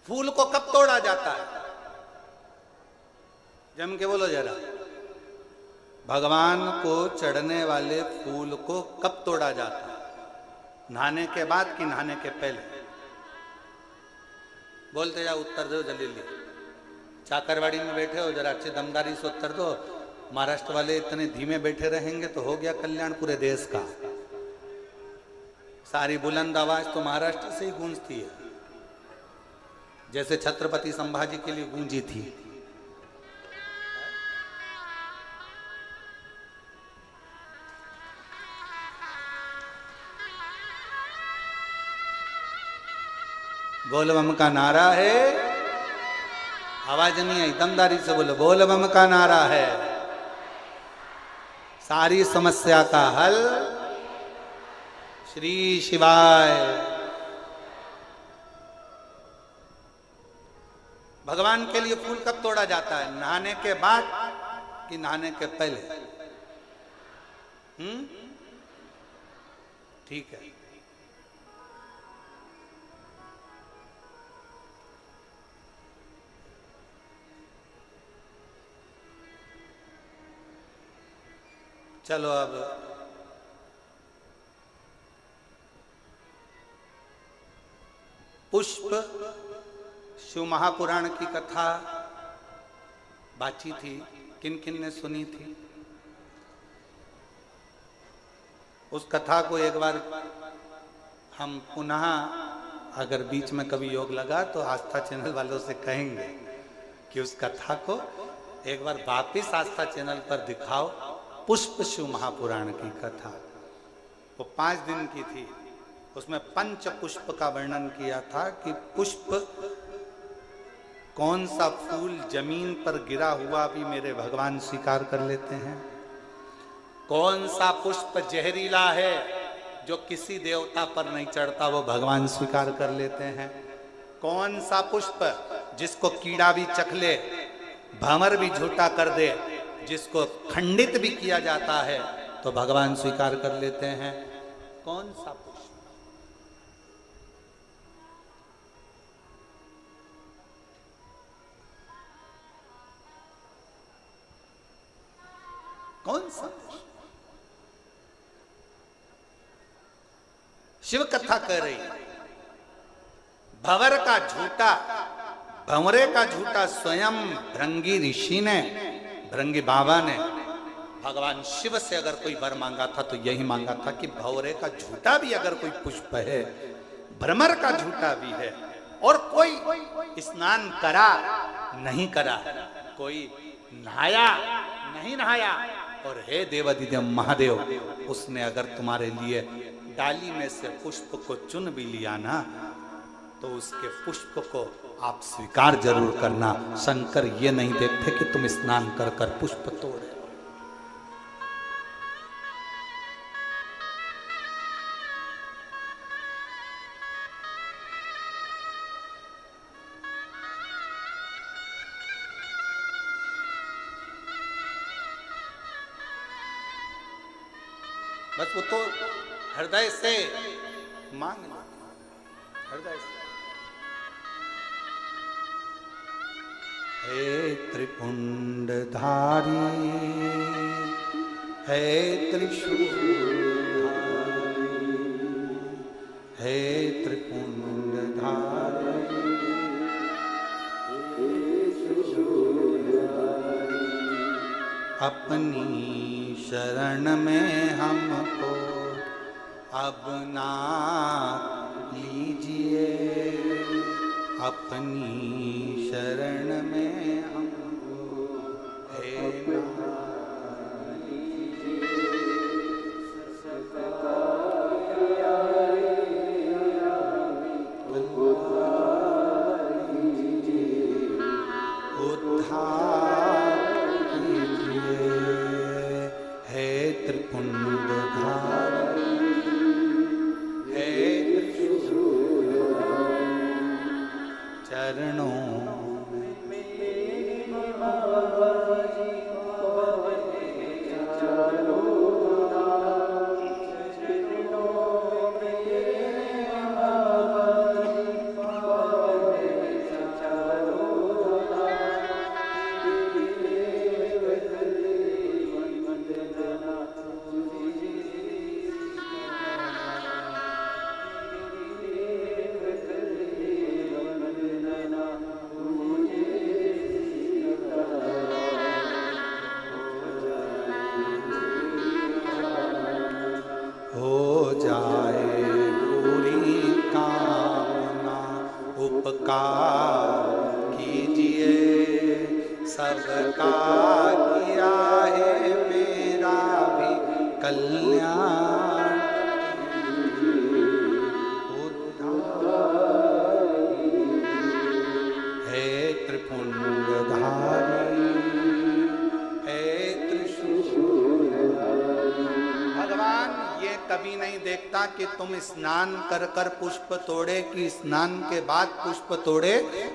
फूल को कब तोड़ा जाता है? जम के बोलो जरा। भगवान को चढ़ने वाले फूल को कब तोड़ा जाता है? नहाने के बाद कि नहाने के पहले? बोलते जाओ, उत्तर दो जल्दी। चाकरवाड़ी में बैठे हो, जरा अच्छी दमदारी से उत्तर दो। महाराष्ट्र वाले इतने धीमे बैठे रहेंगे तो हो गया कल्याण पूरे देश का। सारी बुलंद आवाज तो महाराष्ट्र से ही गूंजती है, जैसे छत्रपति संभाजी के लिए गूंजी थी। बोल बम का नारा है। आवाज नहीं आई, दमदारी से बोलो, बोल बम का नारा है। सारी समस्या का हल श्री शिवाय। भगवान के लिए फूल कब तोड़ा जाता है? नहाने के बाद कि नहाने के पहले? ठीक है। चलो अब पुष्प शिव महापुराण की कथा बाची थी, किन किन ने सुनी थी? उस कथा को एक बार हम पुनः, अगर बीच में कभी योग लगा तो आस्था चैनल वालों से कहेंगे कि उस कथा को एक बार वापिस आस्था चैनल पर दिखाओ। पुष्प शिव महापुराण की कथा वो 5 दिन की थी। उसमें पंच पुष्प का वर्णन किया था कि पुष्प, कौन सा फूल जमीन पर गिरा हुआ भी मेरे भगवान स्वीकार कर लेते हैं, कौन सा पुष्प जहरीला है जो किसी देवता पर नहीं चढ़ता वो भगवान स्वीकार कर लेते हैं, कौन सा पुष्प जिसको कीड़ा भी चख ले, भंवर भी झूठा कर दे, जिसको खंडित भी किया जाता है तो भगवान स्वीकार कर लेते हैं, कौन सा पुष्प? कौन सा पुष्प? शिव कथा कह रही, भंवर का झूठा, भंवरे का झूठा स्वयं भृंगी ऋषि ने, भृंगी बाबा ने भगवान शिव से अगर कोई वर मांगा था तो यही मांगा था कि भंवरे का झूठा भी अगर कोई पुष्प है, भ्रमर का झूठा भी है, और कोई स्नान करा नहीं करा, कोई नहाया नहीं नहाया, और हे देवादिदेव महादेव, उसने अगर तुम्हारे लिए डाली में से पुष्प को चुन भी लिया ना तो उसके पुष्प को आप स्वीकार जरूर करना। शंकर ये नहीं देखते कि तुम स्नान कर कर पुष्प तोड़े। बस वो तो हृदय से मांगना, हृदय से। हे त्रिपुंडधारी, हे त्रिशूलधारी, हे त्रिपुंडधारी, अपनी शरण में हमको अब ना लीजिए, अपनी शरण में हमको हे ना लीजिए, उद्धार कीजिए, हे त्रिपुंडधारी, चरणों देखा कि तुम स्नान कर कर पुष्प तोड़े कि स्नान के बाद पुष्प तोड़े।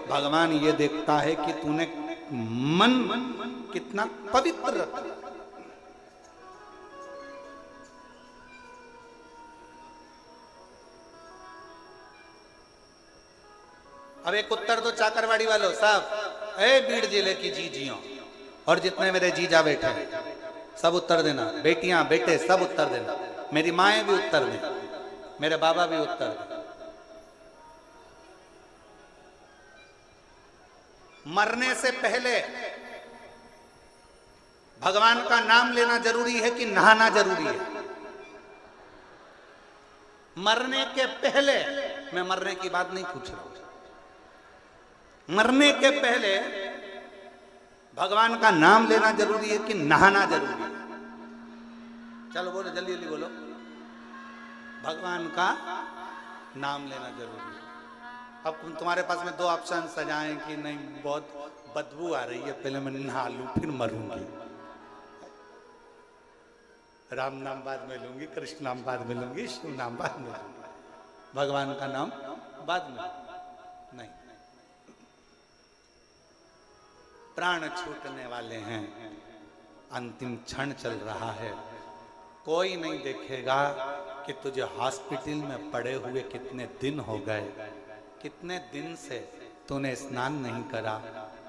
भगवान ये देखता है कि तूने मन कितना पवित्र रखा। अब एक उत्तर दो चाकरवाड़ी वालों साहब, ए बीड़ जिले की जीजियों और जितने मेरे जीजा बैठे हैं सब उत्तर देना, बेटियां बेटे सब उत्तर देना, मेरी माएँ भी उत्तर दें, मेरे बाबा भी उत्तर दें। मरने से पहले भगवान का नाम लेना जरूरी है कि नहाना जरूरी है? मरने के पहले, मैं मरने की बात नहीं पूछ रहा हूं, मरने के पहले भगवान का नाम लेना जरूरी है कि नहाना जरूरी है? चलो बोलो, जल्दी जल्दी बोलो। भगवान का नाम लेना जरूरी है। अब तुम्हारे पास में दो ऑप्शन सजाएं कि नहीं बहुत बदबू आ रही है, पहले मैं नहा लूं फिर मरूंगी, राम नाम बाद में लूंगी, कृष्ण नाम बाद में लूंगी, शिव नाम बाद में लूंगी, भगवान का नाम बाद में नहीं। प्राण छूटने वाले हैं, अंतिम क्षण चल रहा है, कोई नहीं देखेगा कि तुझे हॉस्पिटल में पड़े हुए कितने दिन हो गए, कितने दिन से तूने स्नान नहीं करा,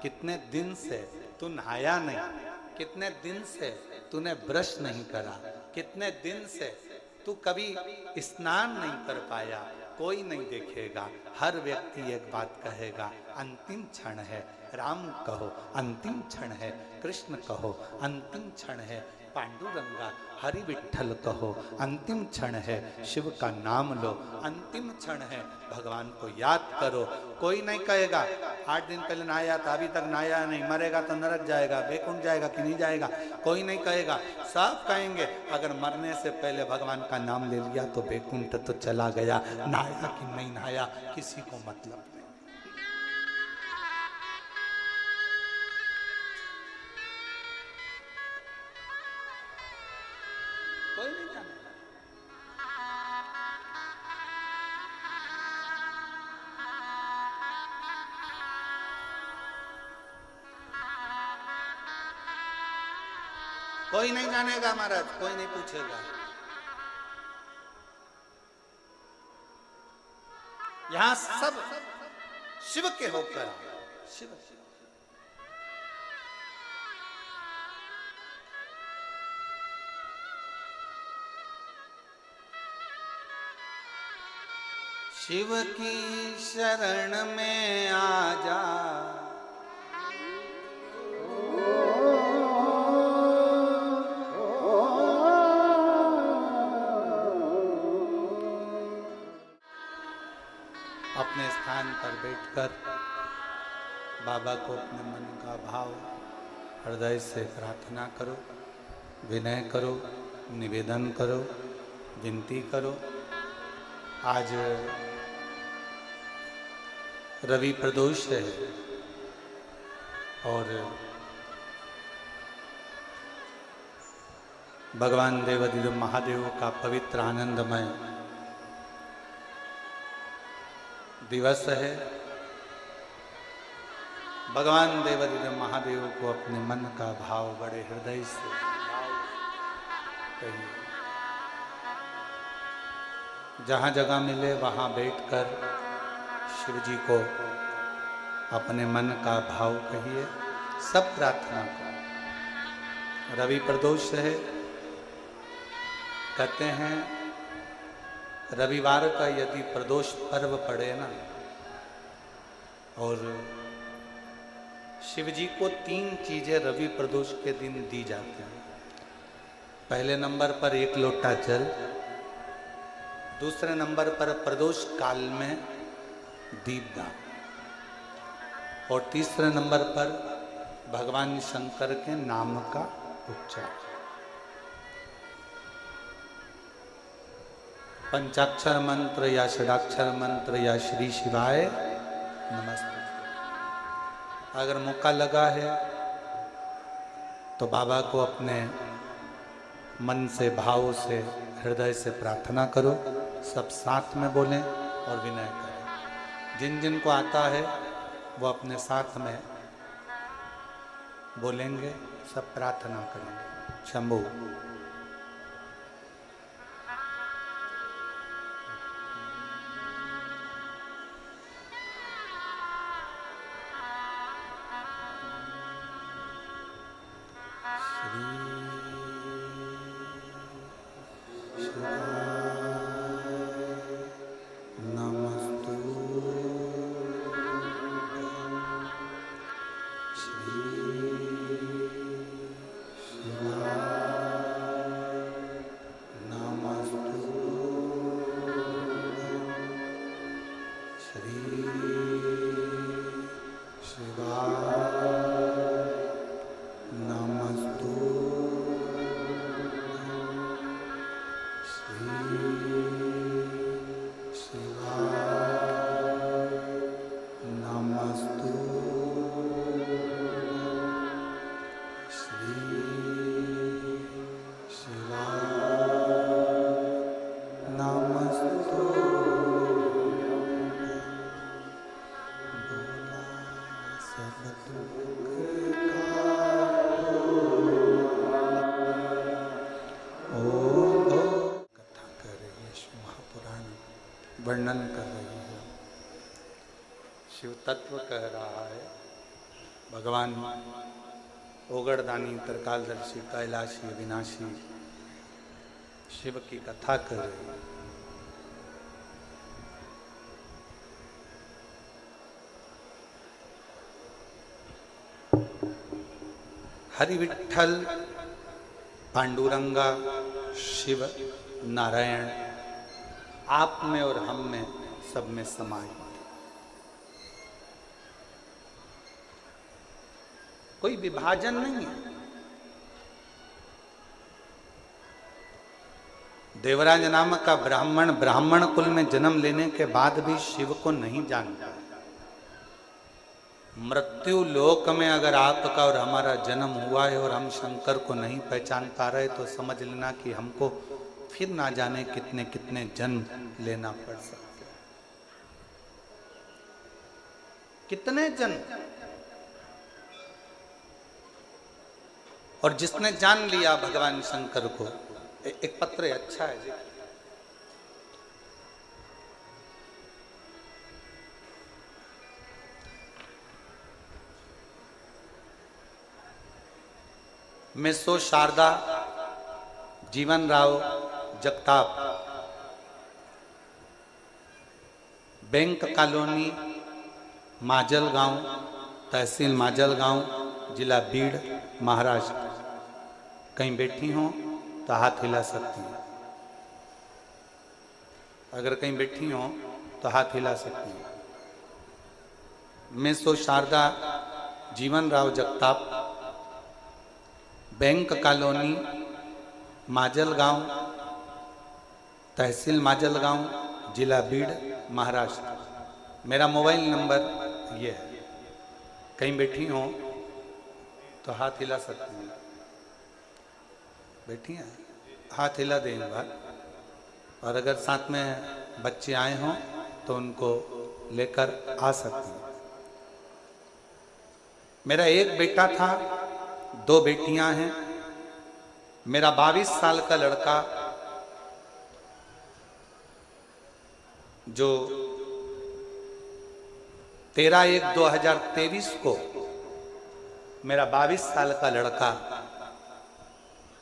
कितने दिन से तू नहाया नहीं, कितने दिन से तूने ब्रश नहीं करा, कितने दिन से तू कभी स्नान नहीं कर पाया, कोई नहीं देखेगा। हर व्यक्ति एक बात कहेगा, अंतिम क्षण है, राम कहो अंतिम क्षण है, कृष्ण कहो अंतिम क्षण है, पांडुरंगा हरि विठ्ठल कहो अंतिम क्षण है, शिव का नाम लो अंतिम क्षण है, भगवान को याद करो। कोई नहीं कहेगा 8 दिन पहले नहाया था अभी तक नहाया नहीं, मरेगा तो नरक जाएगा, बैकुंठ जाएगा कि नहीं जाएगा, कोई नहीं कहेगा। सब कहेंगे अगर मरने से पहले भगवान का नाम ले लिया तो बैकुंठ तो चला गया, नहाया कि नहीं नहाया किसी को मतलब नहीं। कोई नहीं जानेगा। कोई नहीं जानेगा महाराज, कोई नहीं पूछेगा। यहां सब शिव के होकर शिव शिव की शरण में आ जा, अपने स्थान पर बैठकर बाबा को अपने मन का भाव हृदय से प्रार्थना करो, विनय करो, निवेदन करो, विनती करो। आज रवि प्रदोष है और भगवान देवाधिदेव महादेव का पवित्र आनंदमय दिवस है। भगवान देवाधिदेव महादेव को अपने मन का भाव बड़े हृदय से कहिए। जहाँ जगह मिले वहाँ बैठकर शिव जी को अपने मन का भाव कहिए, सब प्रार्थना करो। रवि प्रदोष है, कहते हैं रविवार का यदि प्रदोष पर्व पड़े ना, और शिव जी को 3 चीजें रवि प्रदोष के दिन दी जाती हैं। पहले नंबर पर 1 लोटा जल, दूसरे नंबर पर प्रदोष काल में दीपदान, और तीसरे नंबर पर भगवान शंकर के नाम का उच्चारण। पंचाक्षर मंत्र या षडाक्षर मंत्र या श्री शिवाय नमस्ते। अगर मौका लगा है तो बाबा को अपने मन से भाव से हृदय से प्रार्थना करो। सब साथ में बोलें और विनय करें। जिन जिन को आता है वो अपने साथ में बोलेंगे, सब प्रार्थना करेंगे। शंभू। वर्णन कर रही है, शिव तत्व कह रहा है। भगवान ओगड़दानी त्रिकालदर्शी कैलाशी विनाशी शिव की कथा कर रही है। हरि विठ्ठल पांडुरंगा शिव नारायण आप में और हम में सब में समाये। कोई विभाजन नहीं है। देवराज नामक का ब्राह्मण कुल में जन्म लेने के बाद भी शिव को नहीं जानता। मृत्यु लोक में अगर आपका और हमारा जन्म हुआ है और हम शंकर को नहीं पहचान पा रहे तो समझ लेना कि हमको फिर ना जाने कितने कितने जन्म लेना पड़ सकते हैं। कितने जन्म। और जिसने जान लिया भगवान शंकर को, एक पत्र अच्छा है जी। मेसो शारदा जीवन राव जगताप, बैंक कॉलोनी माजलगांव, तहसील माजलगांव, जिला बीड़, महाराष्ट्र। कहीं बैठी हो तो हाथ हिला सकती हैं। अगर कहीं बैठी हो तो हाथ हिला सकती हैं। मेसो शारदा जीवन राव जगताप, बैंक कॉलोनी माजलगांव, तहसील माजलगांव, जिला बीड़, महाराष्ट्र। मेरा मोबाइल नंबर ये है। कहीं बैठी हो तो हाथ हिला सकती हैं। बैठी हैं, हाथ हिला दें एक बार। और अगर साथ में बच्चे आए हों तो उनको लेकर आ सकती हैं। मेरा एक बेटा था, 2 बेटियां हैं। मेरा 22 साल का लड़का जो 13/1/2023 को मेरा 22 साल का लड़का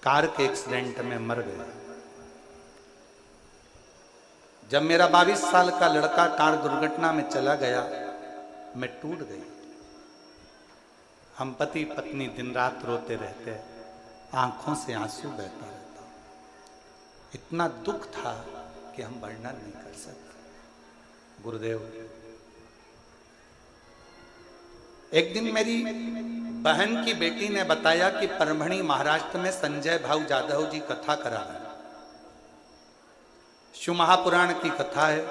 कार के एक्सीडेंट में मर गया। जब मेरा 22 साल का लड़का कार दुर्घटना में चला गया, मैं टूट गई। हम पति पत्नी दिन रात रोते रहते, आंखों से आंसू बहता रहता। इतना दुख था कि हम वर्णन नहीं कर सकते। गुरुदेव, एक दिन मेरी बहन की बेटी ने बताया कि परभणी महाराष्ट्र में संजय भाऊ जाधव जी कथा करा रहे हैं। शिव महापुराण की कथा है।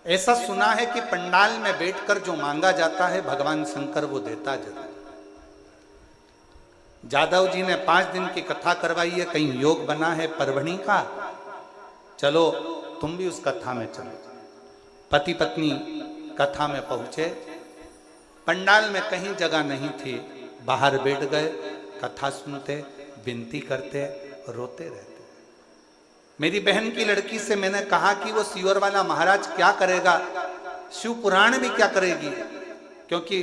ऐसा सुना है कि पंडाल में बैठकर जो मांगा जाता है भगवान शंकर वो देता जरूर। जादव जी ने 5 दिन की कथा करवाई है। कहीं योग बना है परभणी का, चलो तुम भी उस कथा में चलो। पति पत्नी कथा में पहुंचे, पंडाल में कहीं जगह नहीं थी, बाहर बैठ गए, कथा सुनते, विनती करते, रोते रहते। मेरी बहन की लड़की से मैंने कहा कि वो सीहोर वाला महाराज क्या करेगा, शिव पुराण भी क्या करेगी, क्योंकि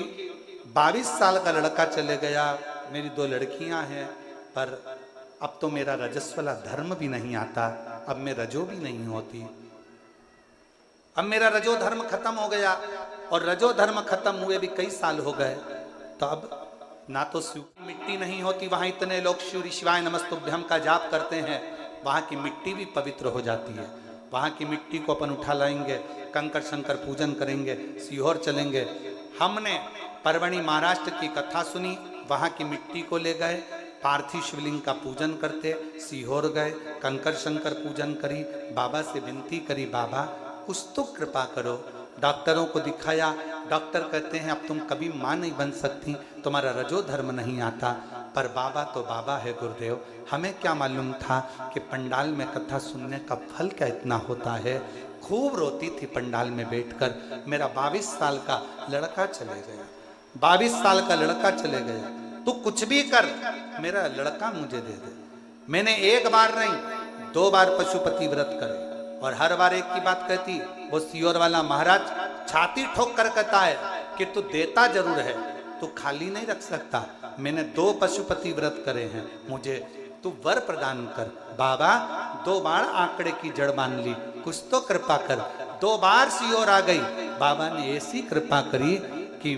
22 साल का लड़का चले गया, मेरी 2 लड़कियां हैं, पर अब तो मेरा रजस्वला धर्म भी नहीं आता, अब मैं रजो भी नहीं होती, अब मेरा रजो धर्म खत्म हो गया, और रजो धर्म खत्म हुए भी कई साल हो गए, तो अब ना तो शिव मिट्टी नहीं होती, वहां इतने लोग शिव शिवाय नमस्तुभ्यम का जाप करते हैं, वहां की मिट्टी भी पवित्र हो जाती है। वहां की मिट्टी को अपन उठा लाएंगे, कंकर शंकर पूजन करेंगे, सीहोर चलेंगे। हमने परवणी महाराष्ट्र की कथा सुनी, वहां की मिट्टी को ले गए, पार्थिव शिवलिंग का पूजन करते, सीहोर गए, कंकर शंकर पूजन करी, बाबा से विनती करी, बाबा कुछ तो कृपा करो। डॉक्टरों को दिखाया, डॉक्टर कहते हैं अब तुम कभी मां नहीं बन सकती, तुम्हारा रजो धर्म नहीं आता, पर बाबा तो बाबा है गुरुदेव। हमें क्या मालूम था कि पंडाल में कथा सुनने का फल क्या इतना होता है। खूब रोती थी पंडाल में बैठकर। मेरा 22 साल का लड़का चले गया, 22 साल का लड़का चले गया, तू कुछ भी कर, मेरा लड़का मुझे दे दे। मैंने एक बार नहीं 2 बार पशुपति व्रत करे, और हर बार एक की बात कहती। वो सीहोर वाला महाराज छाती ठोक कर कहता है कि तू देता जरूर है, तू खाली नहीं रख सकता। मैंने 2 पशुपति व्रत करे हैं, मुझे तू वर प्रदान कर। बाबा 2 बार आंकड़े की जड़ मान ली, कुछ तो कृपा कर। 2 बार सीहोर आ गई, बाबा ने ऐसी कृपा करी कि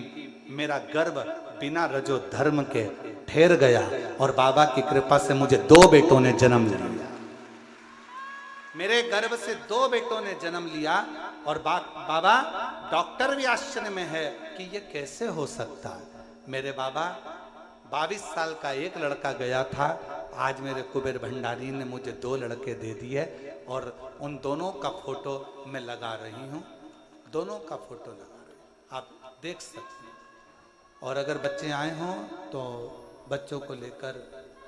मेरा गर्भ बिना रजो धर्म के ठहर गया, और बाबा की कृपा से मुझे 2 बेटों ने जन्म लिया। मेरे गर्भ से 2 बेटों ने जन्म लिया, और बाबा डॉक्टर भी आश्चर्य में है कि ये कैसे हो सकता। मेरे बाबा 22 साल का एक लड़का गया था, आज मेरे कुबेर भंडारी ने मुझे 2 लड़के दे दिए, और उन दोनों का फोटो मैं लगा रही हूँ, दोनों का फोटो लगा रही हूँ, आप देख सकते हैं। और अगर बच्चे आए हों तो बच्चों को लेकर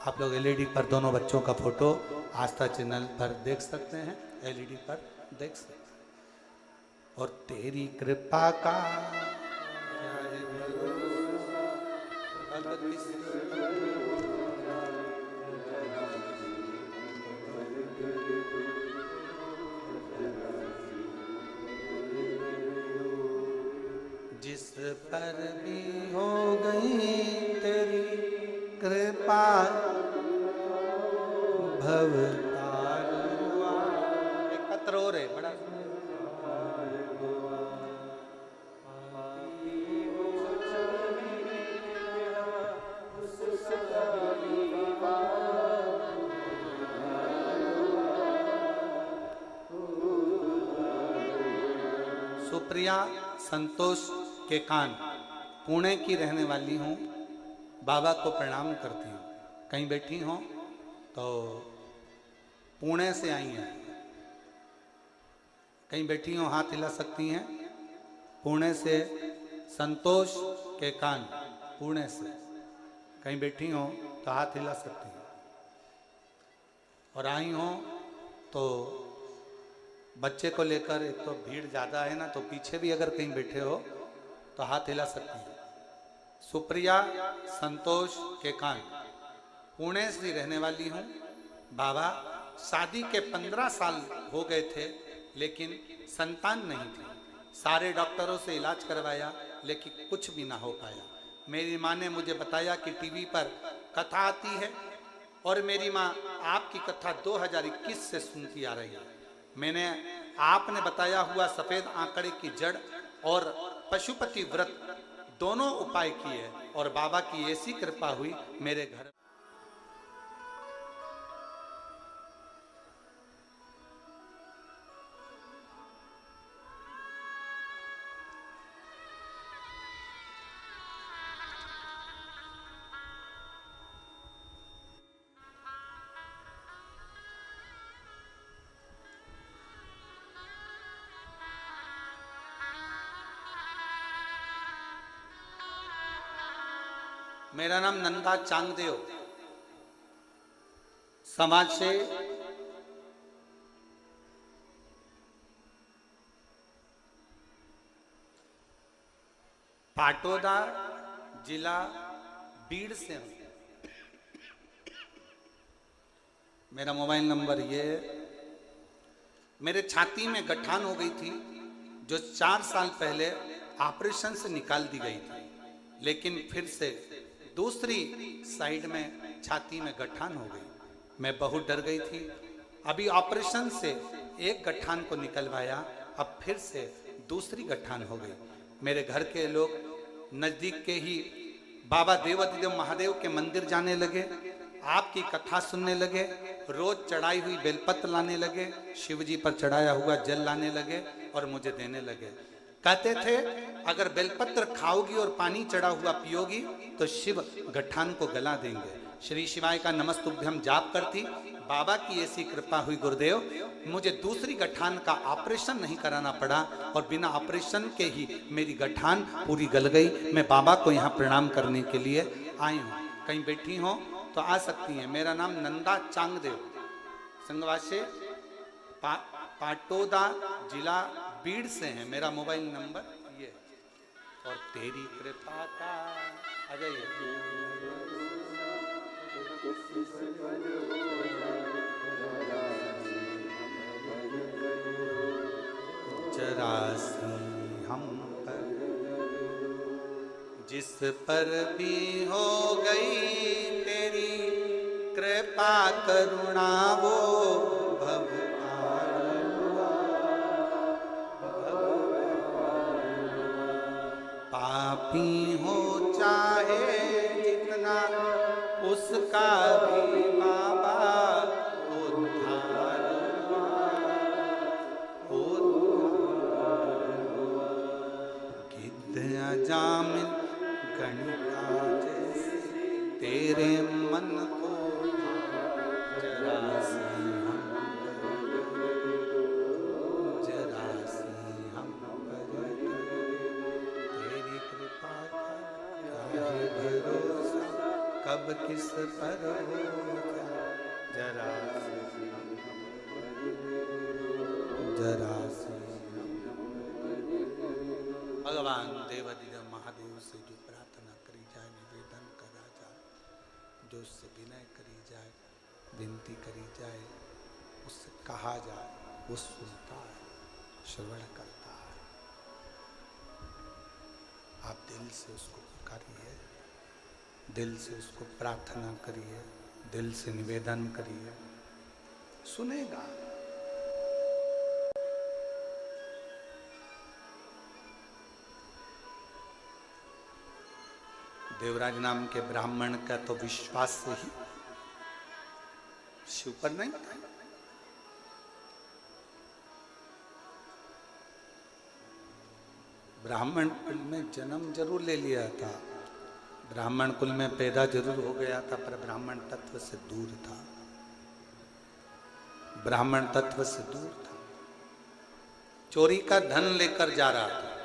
आप लोग एलईडी पर दोनों बच्चों का फोटो आस्था चैनल पर देख सकते हैं, एलईडी पर देख सकते हैं। और तेरी कृपा का जिस पर भी हो गई तेरी कृपा, भवतार हुआ। एक पत्र और है बड़ा, सुप्रिया संतोष के कान, पुणे की रहने वाली हूँ, बाबा को प्रणाम करती हूँ। कहीं बैठी हो तो पुणे से आई हैं, कहीं बैठी हो हाथ हिला सकती हैं। पुणे से संतोष के कान, पुणे से कहीं बैठी हो तो हाथ हिला सकती हैं। और आई हो तो बच्चे को लेकर, एक तो भीड़ ज़्यादा है ना, तो पीछे भी अगर कहीं बैठे हो तो हाथ हिला सकती हैं। सुप्रिया संतोष के कान, पुणे से रहने वाली हूँ। बाबा शादी के 15 साल हो गए थे, लेकिन संतान नहीं थी। सारे डॉक्टरों से इलाज करवाया, लेकिन कुछ भी ना हो पाया। मेरी माँ ने मुझे बताया कि टीवी पर कथा आती है, और मेरी माँ आपकी कथा 2021 से सुनती आ रही है। मैंने आपने बताया हुआ सफेद आंकड़े की जड़ और पशुपति व्रत दोनों उपाय किए, और बाबा की ऐसी कृपा हुई मेरे घर। मेरा नाम नंदा चांगदेव, समाज से पाटोदा जिला बीड़ से हूं। मेरा मोबाइल नंबर ये है। मेरे छाती में गठान हो गई थी जो 4 साल पहले ऑपरेशन से निकाल दी गई थी, लेकिन फिर से दूसरी साइड में छाती में गठान हो गई। मैं बहुत डर गई थी। अभी ऑपरेशन से एक गठान को निकलवाया, अब फिर से दूसरी गठान हो गई। मेरे घर के लोग नजदीक के ही बाबा देवाधिदेव महादेव के मंदिर जाने लगे, आपकी कथा सुनने लगे, रोज चढ़ाई हुई बेलपत्र लाने लगे, शिव जी पर चढ़ाया हुआ जल लाने लगे और मुझे देने लगे। कहते थे अगर बेलपत्र खाओगी और पानी चढ़ा हुआ पियोगी तो शिव गठान को गला देंगे। श्री शिवाय का नमस्तुभ्यम जाप करती। बाबा की ऐसी कृपा हुई गुरुदेव, मुझे दूसरी गठान का ऑपरेशन नहीं कराना पड़ा और बिना ऑपरेशन के ही मेरी गठान पूरी गल गई। मैं बाबा को यहाँ प्रणाम करने के लिए आई हूँ। कहीं बैठी हो तो आ सकती हैं। मेरा नाम नंदा चांगदेव, संगवासे पाटोदा जिला बीड़ से है। मेरा मोबाइल नंबर ये। और तेरी कृपा का आ जाइए। जरासी हम पर जिस पर भी हो गई तेरी कृपा करुणा वो भव पापी हो चाहे जितना उसका भी बाबा उद्धार गिद्ध जामिन गणिका जैसे तेरे मन को जरासी हम पर तेरी कृपा का भरोसा कब किस पर हो जरासी भगवान देवाधिदेव महादेव से जो प्रार्थना करी जाए, निवेदन करा जाए, जो उससे विनय करी जाए, विनती करी जाए, उससे कहा जाए, वो सुनता है, श्रवण करता है। आप दिल से उसको पुकारिए, दिल से उसको प्रार्थना करिए, दिल से निवेदन करिए, सुनेगा। देवराज नाम के ब्राह्मण का तो विश्वास से ही शिव पर नहीं था। ब्राह्मण कुल में जन्म जरूर ले लिया था, ब्राह्मण कुल में पैदा जरूर हो गया था, पर ब्राह्मण तत्व से दूर था, ब्राह्मण तत्व से दूर था। चोरी का धन लेकर जा रहा था,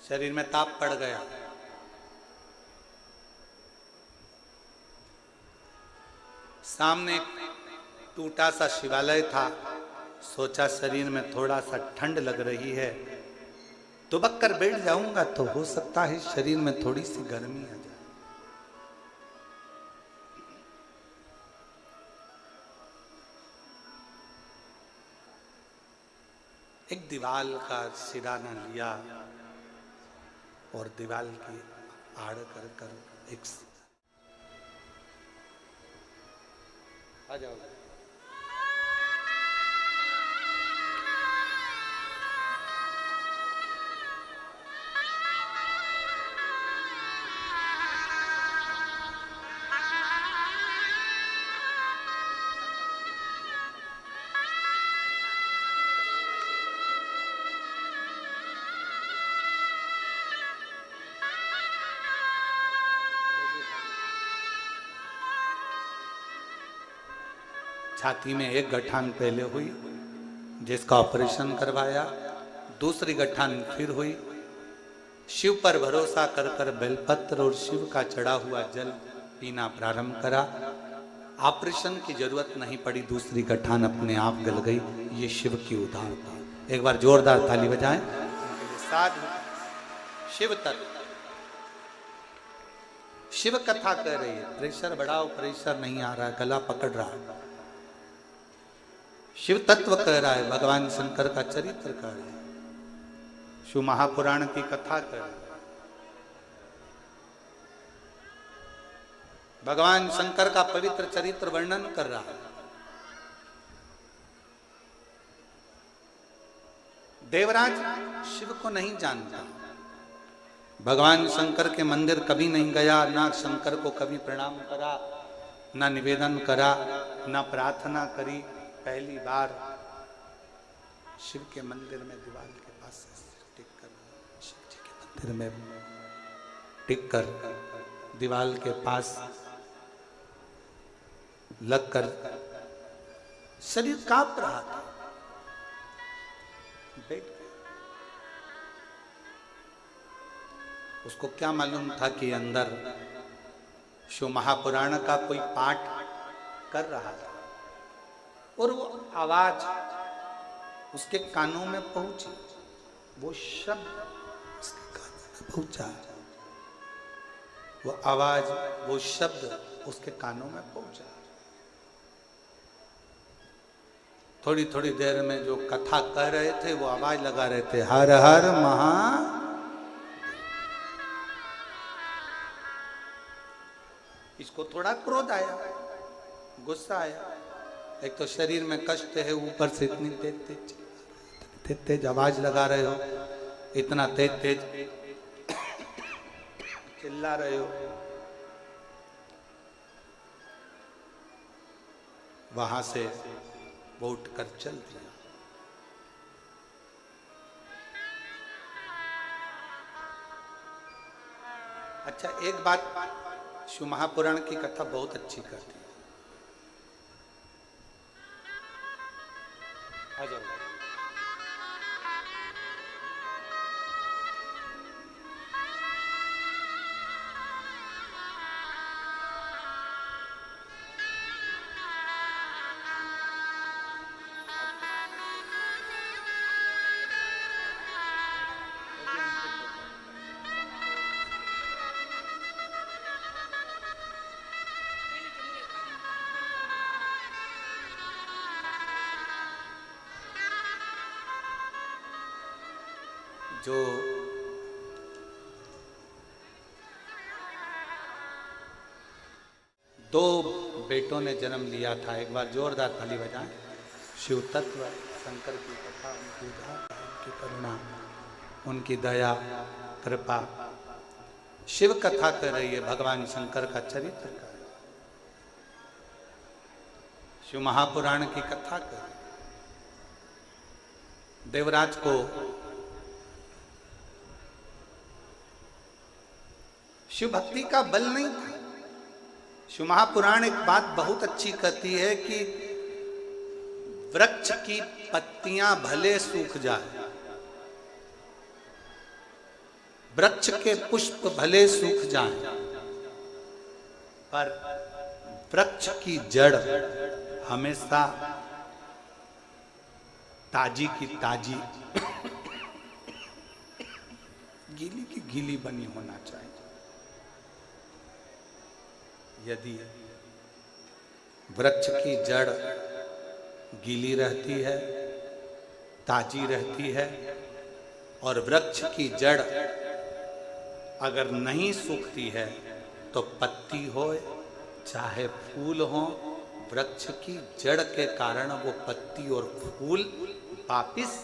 शरीर में ताप पड़ गया, सामने टूटा सा शिवालय था। सोचा शरीर में थोड़ा सा ठंड लग रही है, दुबक कर बैठ जाऊंगा तो हो सकता है शरीर में थोड़ी सी गर्मी आ जाए। एक दीवाल का सिराना लिया और दीवाल की आड़ कर एक आ जाओ। छाती में एक गठान पहले हुई जिसका ऑपरेशन करवाया, दूसरी गठान फिर हुई। शिव पर भरोसा कर कर बेलपत्र और शिव का चढ़ा हुआ जल पीना प्रारंभ करा। ऑपरेशन की जरूरत नहीं पड़ी, दूसरी गठान अपने आप गल गई। ये शिव की उदारता। एक बार जोरदार ताली बजाएं। साधु शिव तत्व, शिव कथा कह रही है। प्रेशर बढ़ाओ, प्रेशर नहीं आ रहा है, गला पकड़ रहा है। शिव तत्व कह रहा है, भगवान शंकर का चरित्र कह रहा है, शिव महापुराण की कथा कह रहा है। भगवान शंकर का पवित्र चरित्र वर्णन कर रहा है। देवराज शिव को नहीं जानता, भगवान शंकर के मंदिर कभी नहीं गया, ना शंकर को कभी प्रणाम करा, ना निवेदन करा, ना प्रार्थना करी। पहली बार शिव के मंदिर में दीवार के पास टिक कर, शिव जी के मंदिर में टिक कर दीवार के पास लगकर शरीर कांप रहा था, बैठ गया। उसको क्या मालूम था कि अंदर शिव महापुराण का कोई पाठ कर रहा था और वो आवाज उसके कानों में पहुंची, वो शब्द उसके कानों में पहुंचा, वो आवाज, वो शब्द उसके कानों में पहुंचा। थोड़ी थोड़ी देर में जो कथा कह रहे थे वो आवाज लगा रहे थे, हर हर महा। इसको थोड़ा क्रोध आया, गुस्सा आया। एक तो शरीर में कष्ट है, ऊपर से इतनी तेज तेज आवाज लगा रहे हो, इतना तेज तेज चिल्ला रहे हो। वहां से वो उठकर चल दिया। अच्छा, एक बात शिव महापुराण की कथा बहुत अच्छी करती है। आ जाओ। जो दो बेटों ने जन्म लिया था, एक बार जोरदार ताली बजाएं। शिव तत्व, शंकर की कथा, उनकी उदारता, उनकी करुणा, उनकी दया, कृपा। शिव कथा कर रही है, भगवान शंकर का चरित्र कर रही है, शिव महापुराण की कथा कर रही है। देवराज को शिव भक्ति का बल नहीं था। शिव महापुराण एक बात बहुत अच्छी कहती है कि वृक्ष की पत्तियां भले सूख जाए, वृक्ष के पुष्प भले सूख जाएं, पर वृक्ष की जड़ हमेशा ताजी की ताजी, गीली की गीली बनी होना चाहिए। यदि वृक्ष की जड़ गीली रहती है, ताजी रहती है, और वृक्ष की जड़ अगर नहीं सूखती है तो पत्ती हो चाहे फूल हो, वृक्ष की जड़ के कारण वो पत्ती और फूल वापिस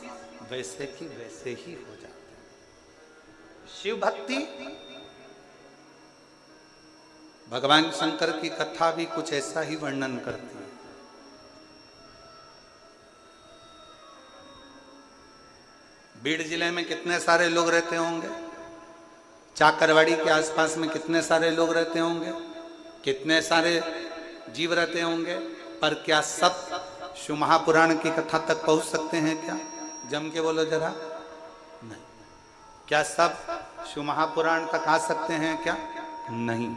वैसे की वैसे ही हो जाते हैं। शिव भक्ति, भगवान शंकर की कथा भी कुछ ऐसा ही वर्णन करती है। बीड़ जिले में कितने सारे लोग रहते होंगे, चाकरवाड़ी के आसपास में कितने सारे लोग रहते होंगे, कितने सारे जीव रहते होंगे, पर क्या सब शिव महापुराण की कथा तक पहुंच सकते हैं क्या? जम के बोलो जरा। नहीं। क्या सब शिव महापुराण तक आ सकते हैं क्या? नहीं।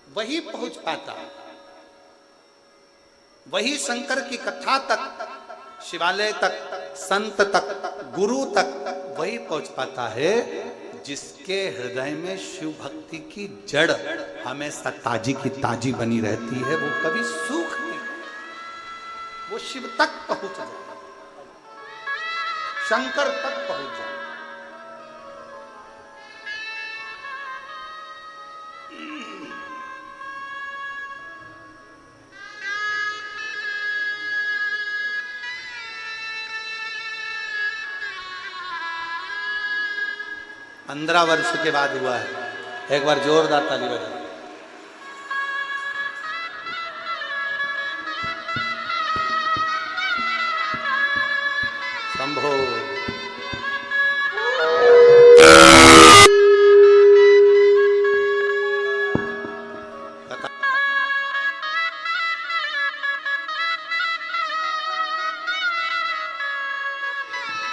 वही पहुंच पाता, वही शंकर की कथा तक शिवालय तक, संत तक, गुरु तक वही पहुंच पाता है जिसके हृदय में शिव भक्ति की जड़ हमेशा ताजी की ताजी बनी रहती है। वो कभी सूखती, वो शिव तक पहुंच जाए, शंकर तक पहुंच जाए। 15 वर्ष के बाद हुआ है। एक बार जोरदार ताली बजा। शंभो।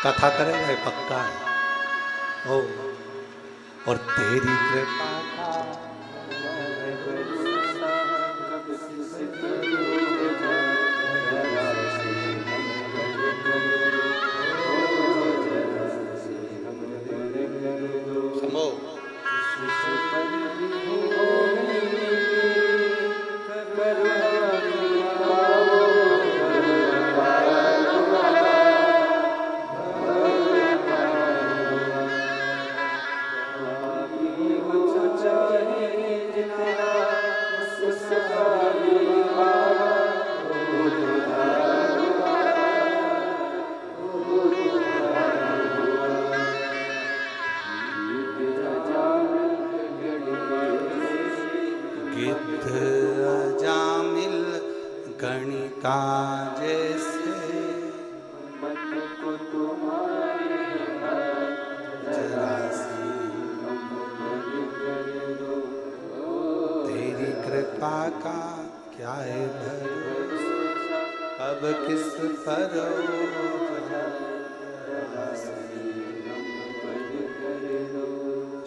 कथा करेगा ये पक्का है। ओ और तेरी कृपा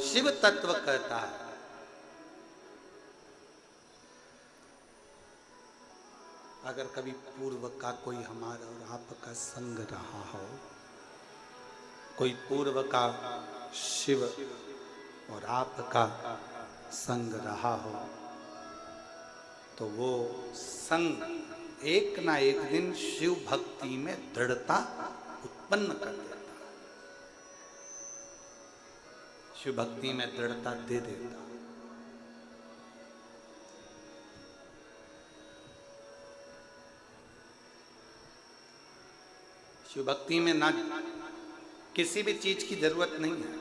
शिव तत्व कहता है। अगर कभी पूर्व का कोई हमारा और आपका संग रहा हो, कोई पूर्व का शिव और आपका संग रहा हो, तो वो संग एक ना एक दिन शिव भक्ति में दृढ़ता उत्पन्न कर देता, शिव भक्ति में दृढ़ता दे देता। शिव भक्ति में ना किसी भी चीज की जरूरत नहीं है।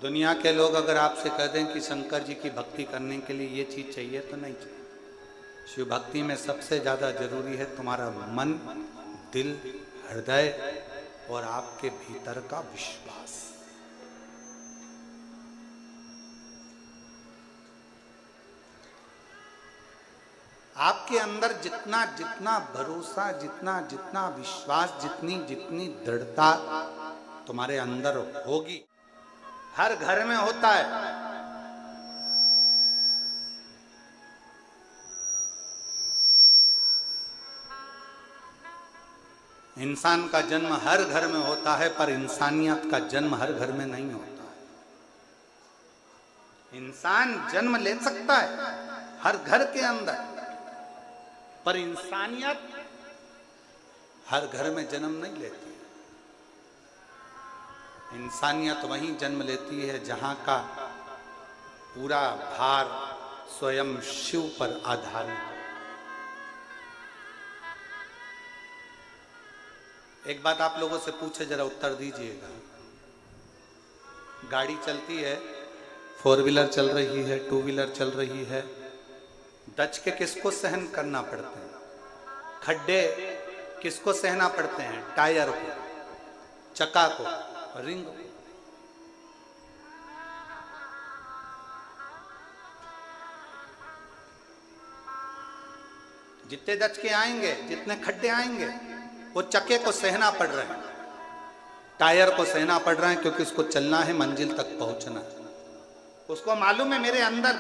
दुनिया के लोग अगर आपसे कह दें कि शंकर जी की भक्ति करने के लिए ये चीज चाहिए, तो नहीं चाहिए। शिव भक्ति में सबसे ज्यादा जरूरी है तुम्हारा मन, दिल, हृदय और आपके भीतर का विश्वास। आपके अंदर जितना जितना भरोसा, जितना जितना विश्वास, जितनी जितनी दृढ़ता तुम्हारे अंदर होगी, हर घर में होता है। इंसान का जन्म हर घर में होता है, पर इंसानियत का जन्म हर घर में नहीं होता है। इंसान जन्म ले सकता है हर घर के अंदर, पर इंसानियत हर घर में जन्म नहीं लेती है। इंसानियत वहीं जन्म लेती है जहां का पूरा भार स्वयं शिव पर आधारित है। एक बात आप लोगों से पूछे, जरा उत्तर दीजिएगा। गाड़ी चलती है, 4 व्हीलर चल रही है, 2 व्हीलर चल रही है, दच के किसको सहन करना पड़ते हैं? खड्डे किसको सहना पड़ते हैं? टायर को, चक्का को, रिंग को। जितने दच के आएंगे, जितने खड्डे आएंगे, वो चक्के को सहना पड़ रहे हैं, टायर को सहना पड़ रहा है, क्योंकि उसको चलना है, मंजिल तक पहुंचना है। उसको मालूम है मेरे अंदर,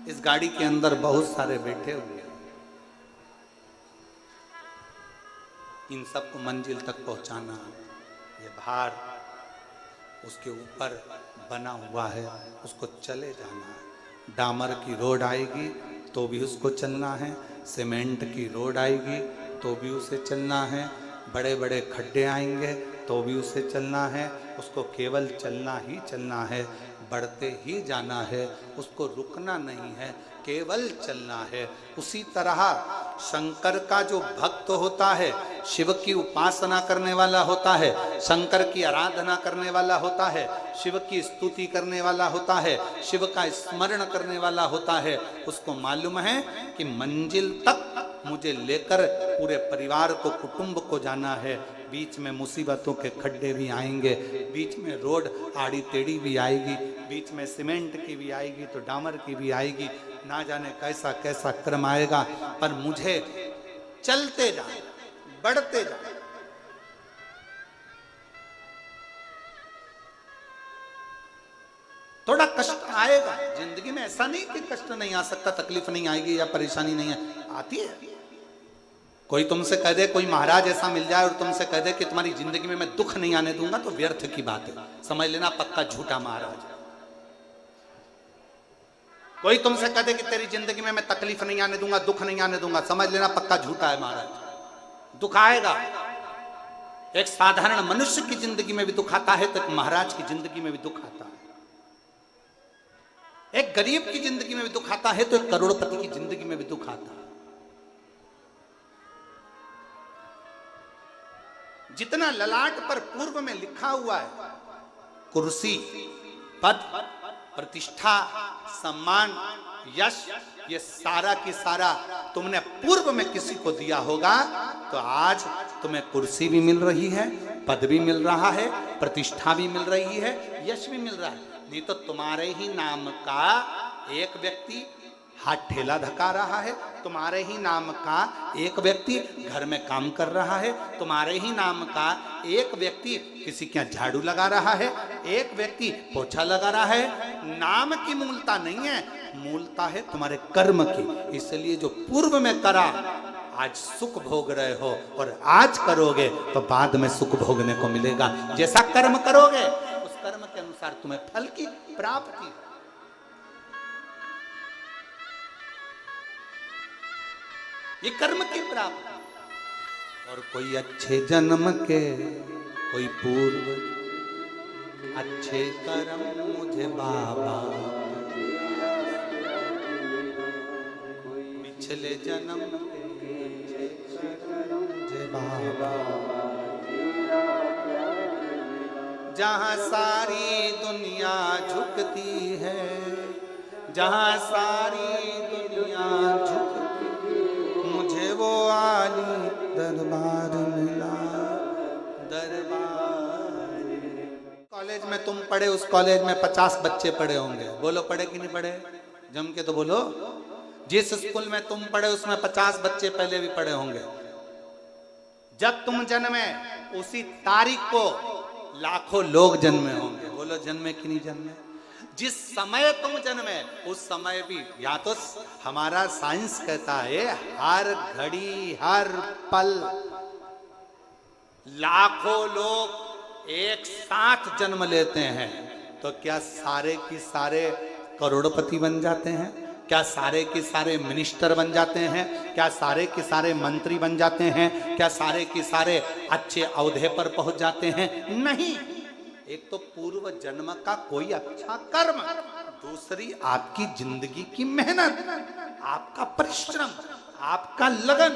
इस गाड़ी के अंदर बहुत सारे बैठे हुए हैं, इन सबको मंजिल तक पहुंचाना। ये भार उसके ऊपर बना हुआ है, उसको चले जाना है। डामर की रोड आएगी तो भी उसको चलना है, सीमेंट की रोड आएगी तो भी उसे चलना है, बड़े बड़े खड्डे आएंगे तो भी उसे चलना है। उसको केवल चलना ही चलना है, बढ़ते ही जाना है, उसको रुकना नहीं है, केवल चलना है। उसी तरह शंकर का जो भक्त होता है, शिव की उपासना करने वाला होता है, शंकर की आराधना करने वाला होता है, शिव की स्तुति करने वाला होता है, शिव का स्मरण करने वाला होता है, उसको मालूम है कि मंजिल तक मुझे लेकर पूरे परिवार को, कुटुंब को जाना है। बीच में मुसीबतों के खड्डे भी आएंगे, बीच में रोड आड़ी टेढ़ी भी आएगी, बीच में सीमेंट की भी आएगी तो डामर की भी आएगी, ना जाने कैसा कैसा क्रम आएगा, पर मुझे चलते जाए, बढ़ते जाए। थोड़ा कष्ट आएगा जिंदगी में, ऐसा नहीं कि कष्ट नहीं आ सकता, तकलीफ नहीं आएगी या परेशानी नहीं है, आती है। कोई तुमसे कह दे, कोई महाराज ऐसा मिल जाए और तुमसे कह दे कि तुम्हारी जिंदगी में मैं दुख नहीं आने दूंगा, तो व्यर्थ की बात है, समझ लेना पक्का झूठा महाराज। कोई तुमसे कह दे कि तेरी जिंदगी में मैं तकलीफ नहीं आने दूंगा, दुख नहीं आने दूंगा, समझ लेना पक्का झूठा है महाराज। दुख आएगा। एक साधारण मनुष्य की जिंदगी में भी दुख आता है तो एक महाराज की जिंदगी में भी दुख आता है। एक गरीब की जिंदगी में भी दुख आता है तो एक करोड़पति की जिंदगी में भी दुख आता है। जितना ललाट पर पूर्व में लिखा हुआ है, कुर्सी, पद, प्रतिष्ठा, सम्मान, यश, ये सारा की सारा तुमने पूर्व में किसी को दिया होगा, तो आज तुम्हें कुर्सी भी मिल रही है, पद भी मिल रहा है, प्रतिष्ठा भी मिल रही है, यश भी मिल रहा है। नहीं तो तुम्हारे ही नाम का एक व्यक्ति हाथ ठेला धका रहा है, तुम्हारे ही नाम का एक व्यक्ति घर में काम कर रहा है, तुम्हारे ही नाम का एक व्यक्ति किसी के यहाँ झाड़ू लगा रहा है, एक व्यक्ति पोछा लगा रहा है। नाम की मूलता नहीं है, मूलता है तुम्हारे कर्म की। इसलिए जो पूर्व में करा आज सुख भोग रहे हो, और आज करोगे तो बाद में सुख भोगने को मिलेगा। जैसा कर्म करोगे उस कर्म के अनुसार तुम्हें फल की प्राप्ति। ये कर्म की प्राप्ति। और कोई अच्छे जन्म के, कोई पूर्व अच्छे कर्म मुझे बाबा, पिछले जन्म के मुझे बाबा। जहाँ सारी दुनिया झुकती है, जहाँ सारी दुनिया झुकती, मुझे वो आली दरबार मिला, दरबार। कॉलेज में तुम पढ़े, उस कॉलेज में 50 बच्चे पढ़े होंगे, बोलो पढ़े कि नहीं पढ़े? जम के तो बोलो। जिस स्कूल में तुम पढ़े उसमें 50 बच्चे पहले भी पढ़े होंगे। जब तुम जन्मे उसी तारीख को लाखों लोग जन्मे होंगे, बोलो जन्मे कि नहीं जन्मे? जिस समय तुम जन्मे उस समय भी, या तो हमारा साइंस कहता है हर घड़ी हर पल लाखों लोग एक साथ जन्म लेते हैं, तो क्या सारे की सारे करोड़पति बन जाते हैं? क्या सारे के सारे मिनिस्टर बन जाते हैं? क्या सारे के सारे मंत्री बन जाते हैं? क्या सारे के सारे अच्छे औहदे पर पहुंच जाते हैं? नहीं। एक तो पूर्व जन्म का कोई अच्छा कर्म, दूसरी आपकी जिंदगी की मेहनत, आपका परिश्रम, आपका लगन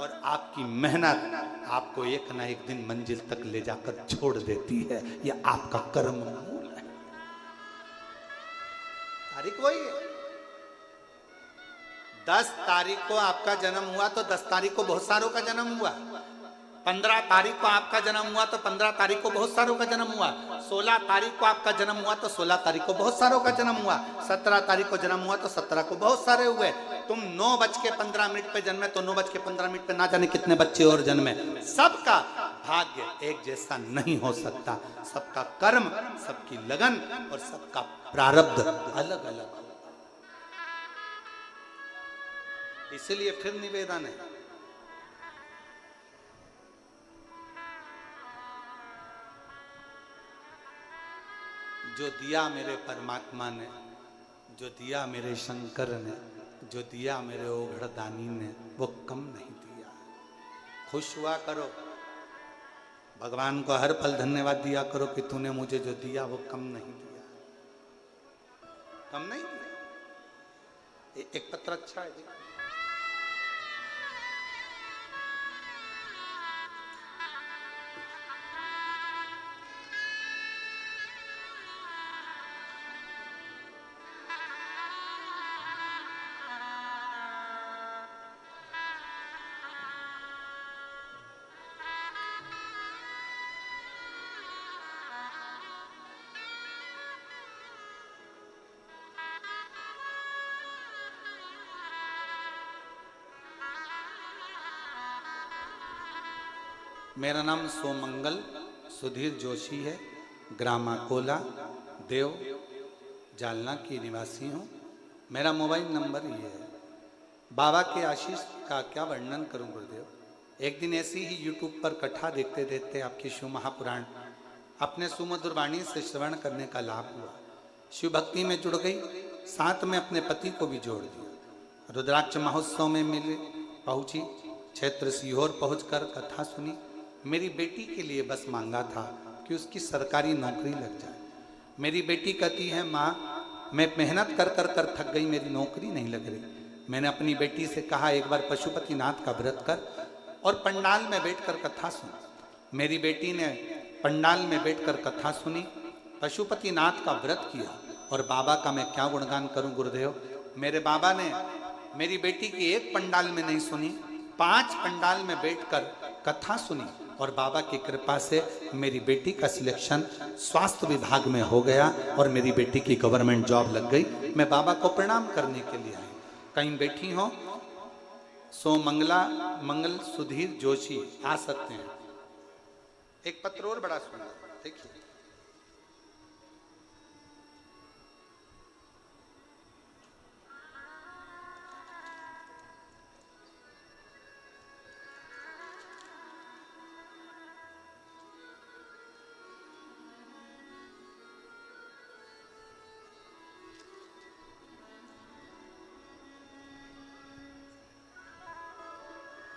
और आपकी मेहनत आपको एक ना एक दिन मंजिल तक ले जाकर छोड़ देती है। यह आपका कर्म मूल है। तारीख वही है। 10 तारीख को आपका जन्म हुआ तो 10 तारीख को बहुत सारों का जन्म हुआ। 15 तारीख को आपका जन्म हुआ तो 15 तारीख को बहुत सारों का जन्म हुआ। 16 तारीख को आपका जन्म हुआ तो 16 तारीख को बहुत सारों का जन्म हुआ। 17 तारीख को जन्म हुआ तो 17 को बहुत सारे हुए। तुम 9:15 पे जन्मे तो 9:15 पे ना जाने कितने बच्चे और जन्मे। सबका भाग्य एक जैसा नहीं हो सकता, सबका कर्म, सबकी लगन और सबका प्रारब्ध अलग अलग। इसलिए फिर निवेदन है, जो दिया मेरे परमात्मा ने, जो दिया मेरे शंकर ने, जो दिया मेरे ओघड़दानी ने, वो कम नहीं दिया। खुश हुआ करो, भगवान को हर पल धन्यवाद दिया करो कि तूने मुझे जो दिया वो कम नहीं दिया, कम नहीं दिया। एक पत्र अच्छा है, मेरा नाम सोमंगल सुधीर जोशी है, ग्राम अकोला, देव, जालना की निवासी हूँ। मेरा मोबाइल नंबर ये है। बाबा के आशीष का क्या वर्णन करूं गुरुदेव। एक दिन ऐसी ही यूट्यूब पर कथा देखते देखते आपकी शिव महापुराण अपने सुमधुर वाणी से श्रवण करने का लाभ हुआ। शिव भक्ति में जुड़ गई, साथ में अपने पति को भी जोड़ दिया। रुद्राक्ष महोत्सव में मिले पहुंची, क्षेत्र सीहोर पहुंचकर कथा सुनी। मेरी बेटी के लिए बस मांगा था कि उसकी सरकारी नौकरी लग जाए। मेरी बेटी कहती है, माँ मैं मेहनत कर कर कर थक गई, मेरी नौकरी नहीं लग रही। मैंने अपनी बेटी से कहा एक बार पशुपतिनाथ का व्रत कर और पंडाल में बैठकर कथा सुन। मेरी बेटी ने पंडाल में बैठकर कथा सुनी, पशुपतिनाथ का व्रत किया। और बाबा का मैं क्या गुणगान करूं गुरुदेव। मेरे बाबा ने मेरी बेटी की एक पंडाल में नहीं सुनी, 5 पंडाल में बैठकर कथा सुनी। और बाबा की कृपा से मेरी बेटी का सिलेक्शन स्वास्थ्य विभाग में हो गया और मेरी बेटी की गवर्नमेंट जॉब लग गई। मैं बाबा को प्रणाम करने के लिए आई। कहीं बैठी हो, सोमंगला मंगल सुधीर जोशी आ सकते हैं। एक पत्र और बड़ा सुंदर देखिए।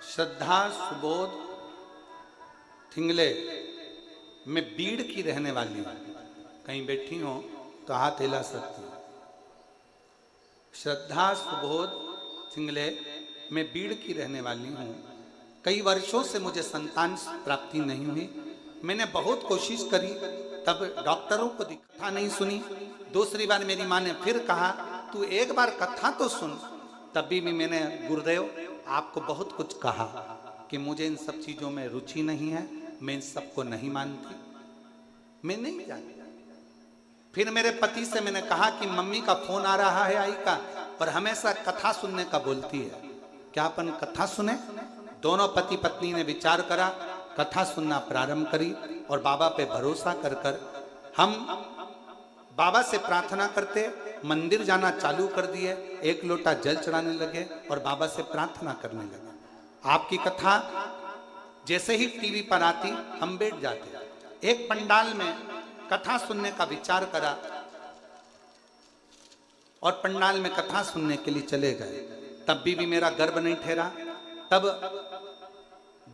श्रद्धा सुबोध थिंगले, मैं बीड़ की रहने वाली हूं। कहीं बैठी हो तो हाथ हिला सकती हूं। श्रद्धा सुबोध थिंगले, मैं बीड़ की रहने वाली हूं। कई वर्षों से मुझे संतान प्राप्ति नहीं हुई। मैंने बहुत कोशिश करी, तब डॉक्टरों को कथा नहीं सुनी। दूसरी बार मेरी माँ ने फिर कहा, तू एक बार कथा तो सुन। तभी भी मैंने गुरुदेव आपको बहुत कुछ कहा कि मुझे इन सब चीजों में रुचि नहीं है, मैं इन सबको नहीं मानती, मैं नहीं जानती। फिर मेरे पति से मैंने कहा कि मम्मी का फोन आ रहा है आई का, और हमेशा कथा सुनने का बोलती है, क्या अपन कथा सुने। दोनों पति पत्नी ने विचार करा, कथा सुनना प्रारंभ करी और बाबा पे भरोसा कर कर हम बाबा से प्रार्थना करते मंदिर जाना चालू कर दिए। 1 लोटा जल चढ़ाने लगे और बाबा से प्रार्थना करने लगे। आपकी कथा जैसे ही टीवी पर आती हम बैठ जाते। एक पंडाल में कथा सुनने का विचार करा और पंडाल में कथा सुनने के लिए चले गए। तब भी मेरा गर्व नहीं ठहरा। तब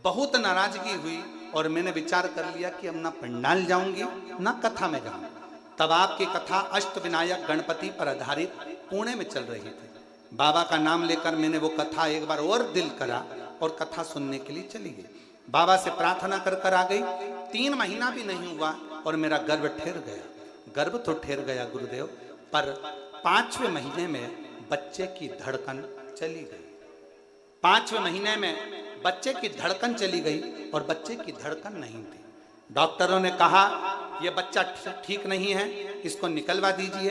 बहुत नाराजगी हुई और मैंने विचार कर लिया कि अब ना पंडाल जाऊंगी ना कथा में जाऊंगी। तब आपकी कथा अष्टविनायक गणपति पर आधारित पुणे में चल रही थी। बाबा का नाम लेकर मैंने वो कथा एक बार और दिल करा और कथा सुनने के लिए चली गई। बाबा से प्रार्थना कर कर आ गई। 3 महीना भी नहीं हुआ और मेरा गर्व ठहर गया। गर्व तो ठहर गया गुरुदेव, पर 5वें महीने में बच्चे की धड़कन चली गई। 5वें महीने में बच्चे की धड़कन चली गई और बच्चे की धड़कन नहीं थी। डॉक्टरों ने कहा यह बच्चा ठीक नहीं है, इसको निकलवा दीजिए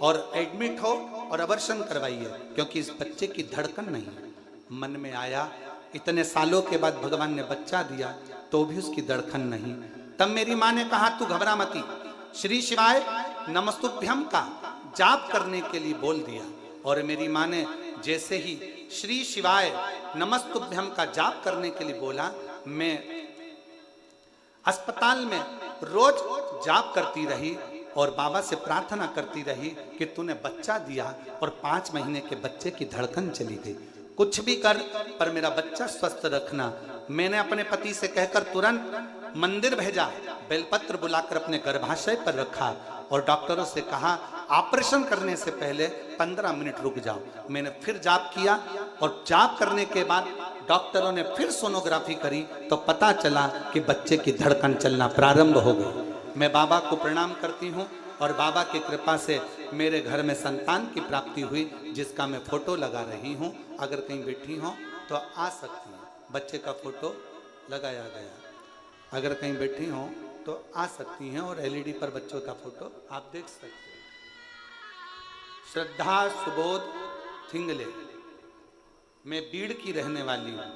और एडमिट हो और अबॉर्शन करवाइए, क्योंकि इस बच्चे की धड़कन नहीं है। मन में आया, इतने सालों के बाद भगवान ने बच्चा दिया तो भी उसकी धड़कन नहीं। तब मेरी माँ ने कहा, तू घबरा मती, श्री शिवाय नमस्तुभ्यम का जाप करने के लिए बोल दिया। और मेरी माँ ने जैसे ही श्री शिवाय नमस्तुभ्यम का जाप करने के लिए बोला, मैं अस्पताल में रोज जाप करती रही और बाबा से प्रार्थना करती रही कि तूने बच्चा दिया और 5 महीने के बच्चे की धड़कन चली गई। कुछ भी कर पर मेरा बच्चा स्वस्थ रखना। मैंने अपने पति से कहकर तुरंत मंदिर भेजा, बेलपत्र बुलाकर अपने गर्भाशय पर रखा और डॉक्टरों से कहा ऑपरेशन करने से पहले 15 मिनट रुक जाओ। मैंने फिर जाप किया और जाप करने के बाद डॉक्टरों ने फिर सोनोग्राफी करी तो पता चला कि बच्चे की धड़कन चलना प्रारंभ हो गई। मैं बाबा को प्रणाम करती हूँ और बाबा की कृपा से मेरे घर में संतान की प्राप्ति हुई, जिसका मैं फोटो लगा रही हूँ। अगर कहीं बैठी हो तो आ सकती हैं, बच्चे का फोटो लगाया गया। अगर कहीं बैठी हो तो आ सकती हैं और एलईडी पर बच्चों का फोटो आप देख सकते हैं। श्रद्धा सुबोध थिंगले, मैं बीड़ की रहने वाली हूं।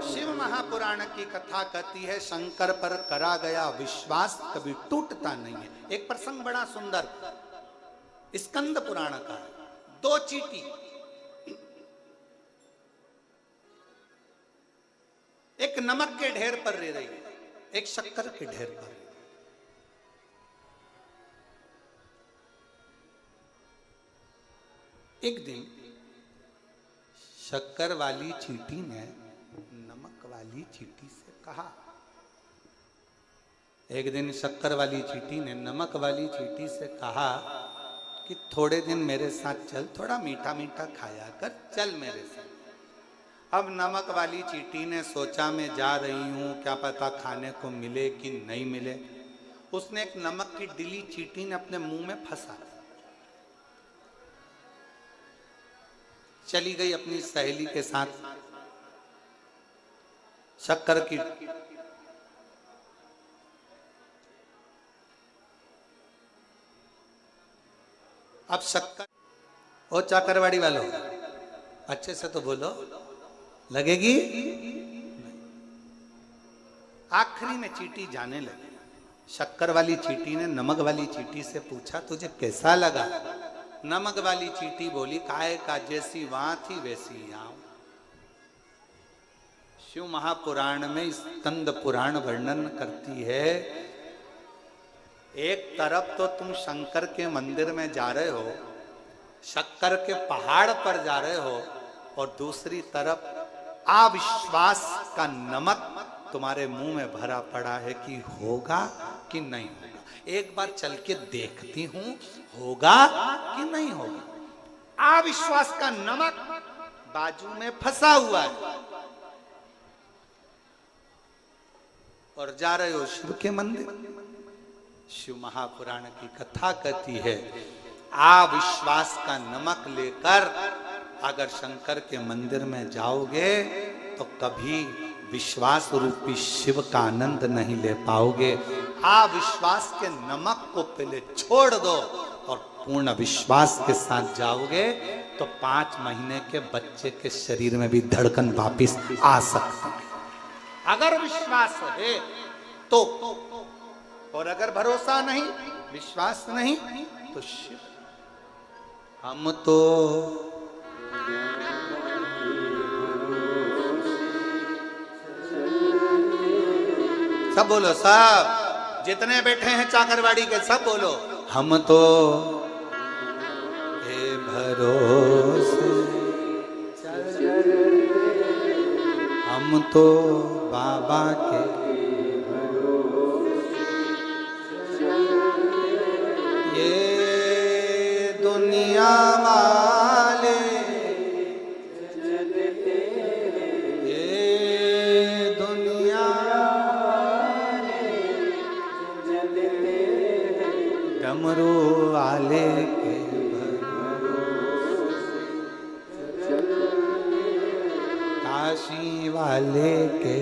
शिव महापुराण की कथा कहती है शंकर पर करा गया विश्वास कभी टूटता नहीं है। एक प्रसंग बड़ा सुंदर स्कंद पुराण का है। 2 चींटी एक नमक के ढेर पर रह रही है, एक शक्कर के ढेर पर। एक दिन शक्कर वाली चींटी ने नमक वाली चींटी से कहा, एक दिन शक्कर वाली चींटी ने नमक वाली चींटी से कहा कि थोड़े दिन मेरे साथ चल, थोड़ा मीठा मीठा खाया कर, चल मेरे साथ। अब नमक वाली चींटी ने सोचा मैं जा रही हूं, क्या पता खाने को मिले कि नहीं मिले। उसने एक नमक की डिली चींटी ने अपने मुंह में फंसा, चली गई अपनी सहेली के साथ शक्कर की। अब शक्कर, ओ चाकरवाड़ी वालों अच्छे से तो बोलो, लगेगी? आखिरी में चींटी जाने लगी। शक्कर वाली चींटी ने नमक वाली चींटी से पूछा तुझे कैसा लगा? नमक वाली चींटी बोली काहे का जैसी वहां थी वैसी यहां। शिव महापुराण में स्कंद पुराण वर्णन करती है, एक तरफ तो तुम शंकर के मंदिर में जा रहे हो, शक्कर के पहाड़ पर जा रहे हो, और दूसरी तरफ अविश्वास का नमक तुम्हारे मुंह में भरा पड़ा है कि होगा कि नहीं होगा। एक बार चल के देखती हूं होगा कि नहीं होगा। अविश्वास का नमक बाजू में फंसा हुआ है और जा रहे हो शिव के मंदिर। शिव महापुराण की कथा कहती है अविश्वास का नमक लेकर अगर शंकर के मंदिर में जाओगे तो कभी विश्वास रूपी शिव का आनंद नहीं ले पाओगे। अविश्वास के नमक को पहले छोड़ दो और पूर्ण विश्वास के साथ जाओगे तो 5 महीने के बच्चे के शरीर में भी धड़कन वापिस आ सकती है, अगर विश्वास है तो। और अगर भरोसा नहीं, विश्वास नहीं तो शिव। हम तो सब बोलो, सब जितने बैठे हैं चाकरवाड़ी के सब बोलो, हम तो हे भरोसे, हम तो बाबा के ये दुनिया वाले, ये दुनिया डमरू वाले के काशी वाले के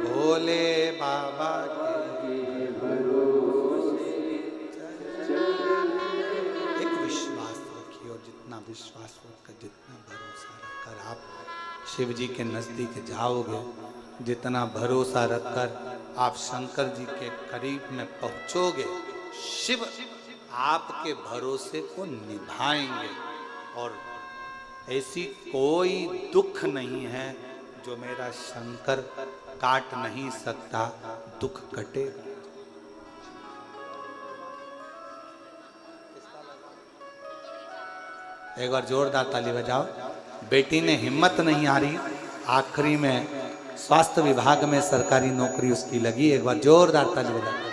भोले बाबा के एक विश्वास रखिए, और जितना विश्वास रखकर, जितना भरोसा रखकर आप शिव जी के नजदीक जाओगे, जितना भरोसा रखकर आप शंकर जी के करीब में पहुंचोगे, शिव आपके भरोसे को निभाएंगे। और ऐसी कोई दुख नहीं है जो मेरा शंकर काट नहीं सकता, दुख कटेगा। एक बार जोरदार ताली बजाओ। बेटी ने हिम्मत नहीं आ रही, आखिरी में स्वास्थ्य विभाग में सरकारी नौकरी उसकी लगी। एक बार जोरदार ताली बजाओ।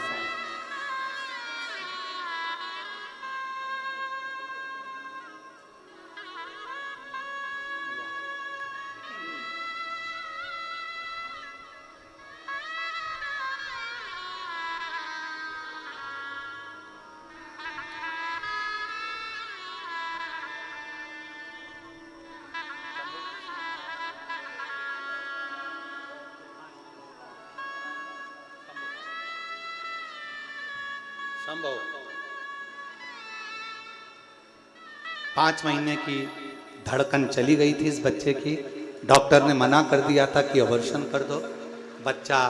संभव 5 महीने की धड़कन चली गई थी इस बच्चे की। डॉक्टर ने मना कर दिया था कि अबॉर्शन कर दो, बच्चा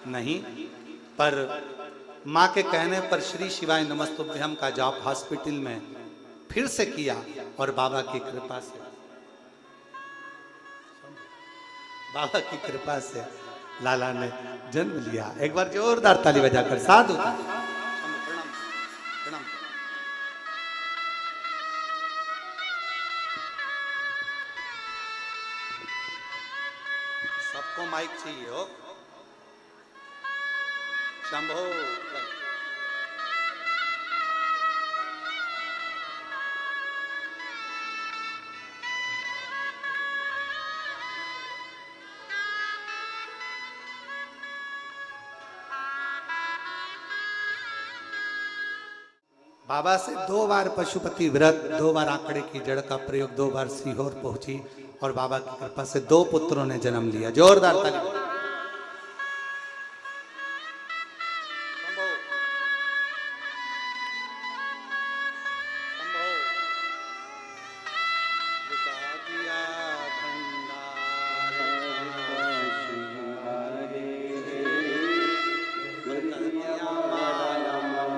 नहीं। पर माँ के कहने पर श्री शिवाय नमस्तुभ्यम का जाप हॉस्पिटल में फिर से किया और बाबा की कृपा से लाला ने जन्म लिया। एक बार जोरदार ताली बजाकर साधु। सबको माइक चाहिए हो। शंभो। बाबा से 2 बार पशुपति व्रत, 2 बार आंकड़े की जड़ का प्रयोग, 2 बार सीहोर पहुंची और बाबा की कृपा से 2 पुत्रों ने जन्म लिया। जोरदार ताली।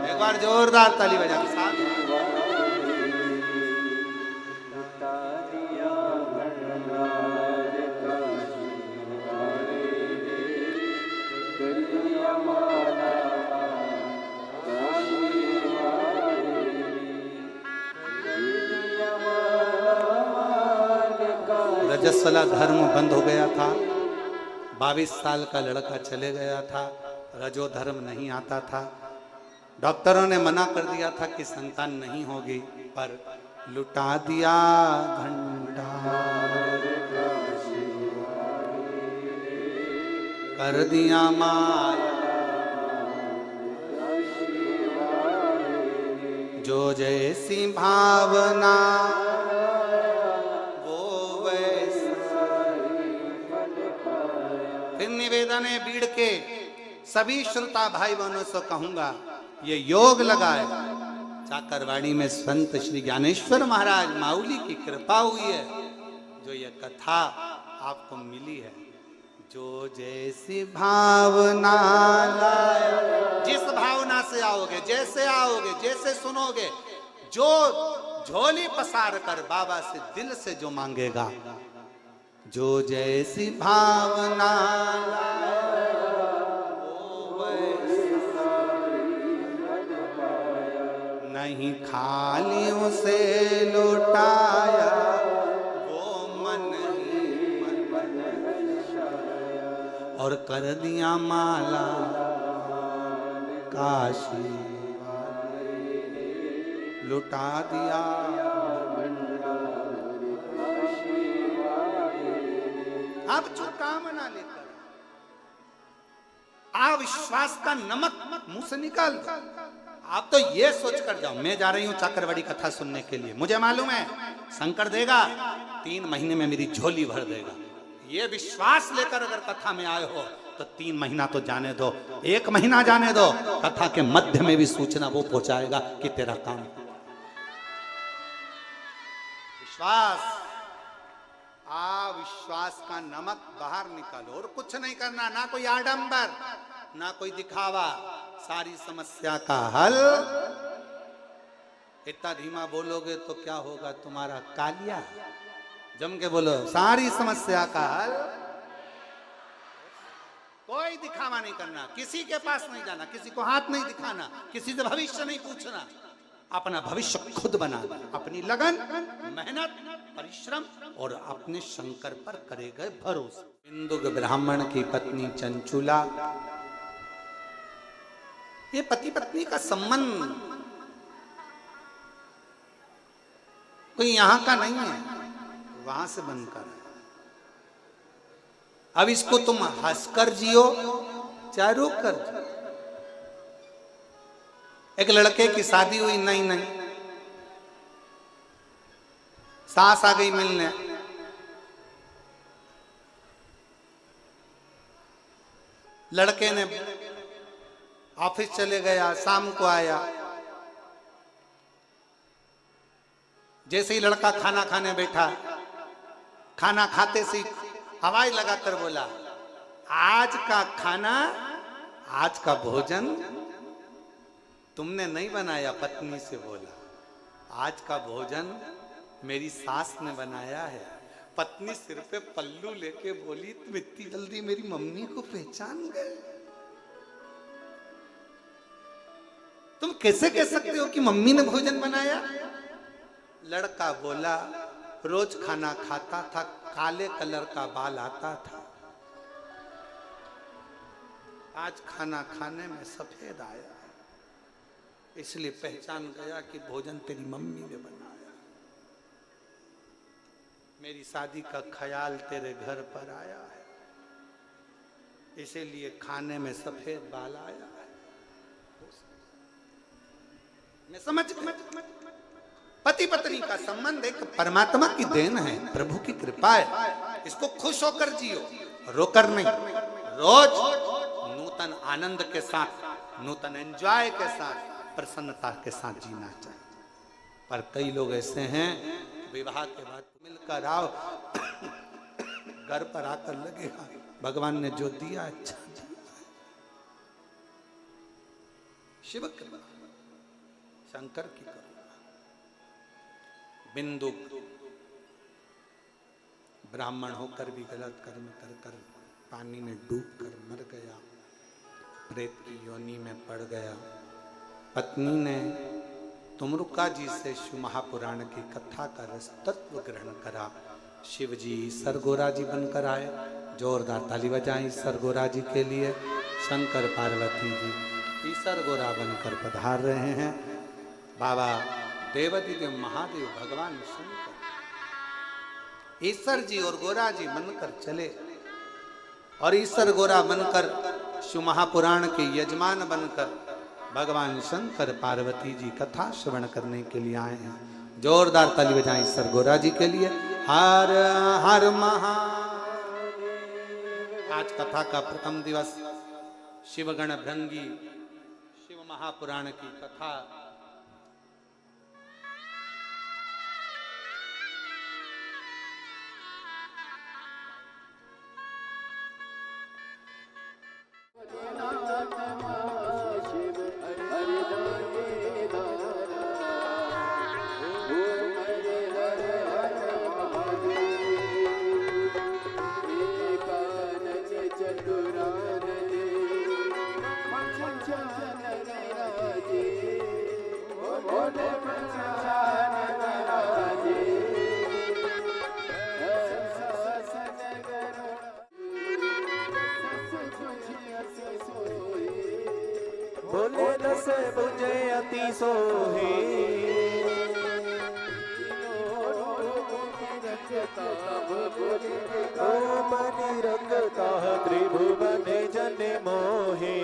एक बार जोरदार ताली बजा के साथ। रजस्वला धर्म बंद हो गया था। 22 साल का लड़का चले गया था। रजो धर्म नहीं आता था। डॉक्टरों ने मना कर दिया था कि संतान नहीं होगी, पर लुटा दिया भंडार, कर दिया माया, जो जैसी भावना निवेदन है बीड़ के सभी श्रोता भाई बहनों से कहूंगा, ये योग लगाए। चाकरवाड़ी में संत श्री ज्ञानेश्वर महाराज माउली की कृपा हुई है, जो ये कथा आपको मिली है। जो जैसी भावना लाए, जिस भावना से आओगे, जैसे आओगे, जैसे सुनोगे, जो झोली पसार कर बाबा से दिल से जो मांगेगा, जो जैसी भावना नहीं खाली उसे लौटाया, वो मन ही मन और कर दिया माला काशी, लुटा दिया। अब जो कामना लेकर अविश्वास का नमक मुंह से निकाल दो। आप तो ये सोच कर जाओ, मैं जा रही हूं चाकरवाड़ी कथा सुनने के लिए, मुझे मालूम है शंकर देगा, 3 महीने में मेरी झोली भर देगा। ये विश्वास लेकर अगर कथा में आए हो तो 3 महीना तो जाने दो, 1 महीना जाने दो, कथा के मध्य में भी सूचना वो पहुंचाएगा कि तेरा काम। विश्वास, विश्वास का नमक बाहर निकालो और कुछ नहीं करना, ना कोई आडंबर, ना कोई दिखावा, सारी समस्या का हल। इतना धीमा बोलोगे तो क्या होगा तुम्हारा कालिया, जम के बोलो, सारी समस्या का हल कोई दिखावा नहीं करना, किसी के पास नहीं जाना, किसी को हाथ नहीं दिखाना, किसी से भविष्य नहीं पूछना, अपना भविष्य खुद बनाना, अपनी लगन, मेहनत, परिश्रम और अपने शंकर पर करे गए भरोसा। बिंदुक ब्राह्मण की पत्नी चंचुला, ये पति पत्नी का संबंध कोई यहां का नहीं है, वहां से बनकर है। अब इसको तुम हंसकर जियो चाहे रोक कर जियो। एक लड़के की शादी हुई, नहीं सास आ गई मिलने, लड़के ने ऑफिस चले गया, शाम को आया, जैसे ही लड़का खाना खाने बैठा, खाना खाते से हवाई लगाकर बोला, आज का खाना, आज का भोजन तुमने नहीं बनाया। पत्नी से बोला, आज का भोजन मेरी सास ने बनाया है। पत्नी सिर पे पल्लू लेके बोली, तुम इतनी जल्दी मेरी मम्मी को पहचान गए? तुम कैसे कह सकते हो कि मम्मी ने भोजन बनाया? लड़का बोला, रोज खाना खाता था, काले कलर का बाल आता था, आज खाना खाने में सफेद आया, इसलिए पहचान गया कि भोजन तेरी मम्मी ने बनाया। मेरी शादी का ख्याल तेरे घर पर आया है, इसीलिए खाने में सफेद बाल आया है। मैं समझ पति पत्नी का संबंध एक परमात्मा की देन है, प्रभु की कृपा है। इसको खुश होकर जियो, रोकर नहीं। रोज नूतन आनंद के साथ, नूतन एंजॉय के साथ, प्रसन्नता के साथ जीना चाहिए। पर कई लोग ऐसे हैं, विवाह के बाद मिलकर आओ, घर पर आकर लगेगा भगवान ने जो दिया अच्छा दिया। शिव कृपा, शंकर की करुणा। बिंदु ब्राह्मण होकर भी गलत कर्म कर कर पानी में डूब कर मर गया, प्रेत की योनि में पड़ गया। पत्नी ने तुमरुका जी से शिव महापुराण की कथा का रस तत्व ग्रहण करा। शिव जी सरगोरा जी बनकर आए। जोरदार ताली बजाएं सरगोरा जी के लिए। शंकर पार्वती जी ईसर गोरा बनकर पधार रहे हैं। बाबा देवादिदेव महादेव भगवान शंकर ईश्वर जी और गोरा जी बनकर चले, और ईश्वर गोरा बनकर शिव महापुराण के यजमान बनकर भगवान शंकर पार्वती जी कथा श्रवण करने के लिए आए हैं। जोरदार ताली बजाएं ईश्वर गोरा जी के लिए। हर हर महा। आज कथा का प्रथम दिवस शिवगण भृंगी शिव महापुराण की कथा बोले रस बुझे अति सोहे। बनी रंगता त्रिभुवन जन मोहे।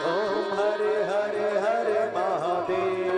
ओम हरे हरे हरे महादेव।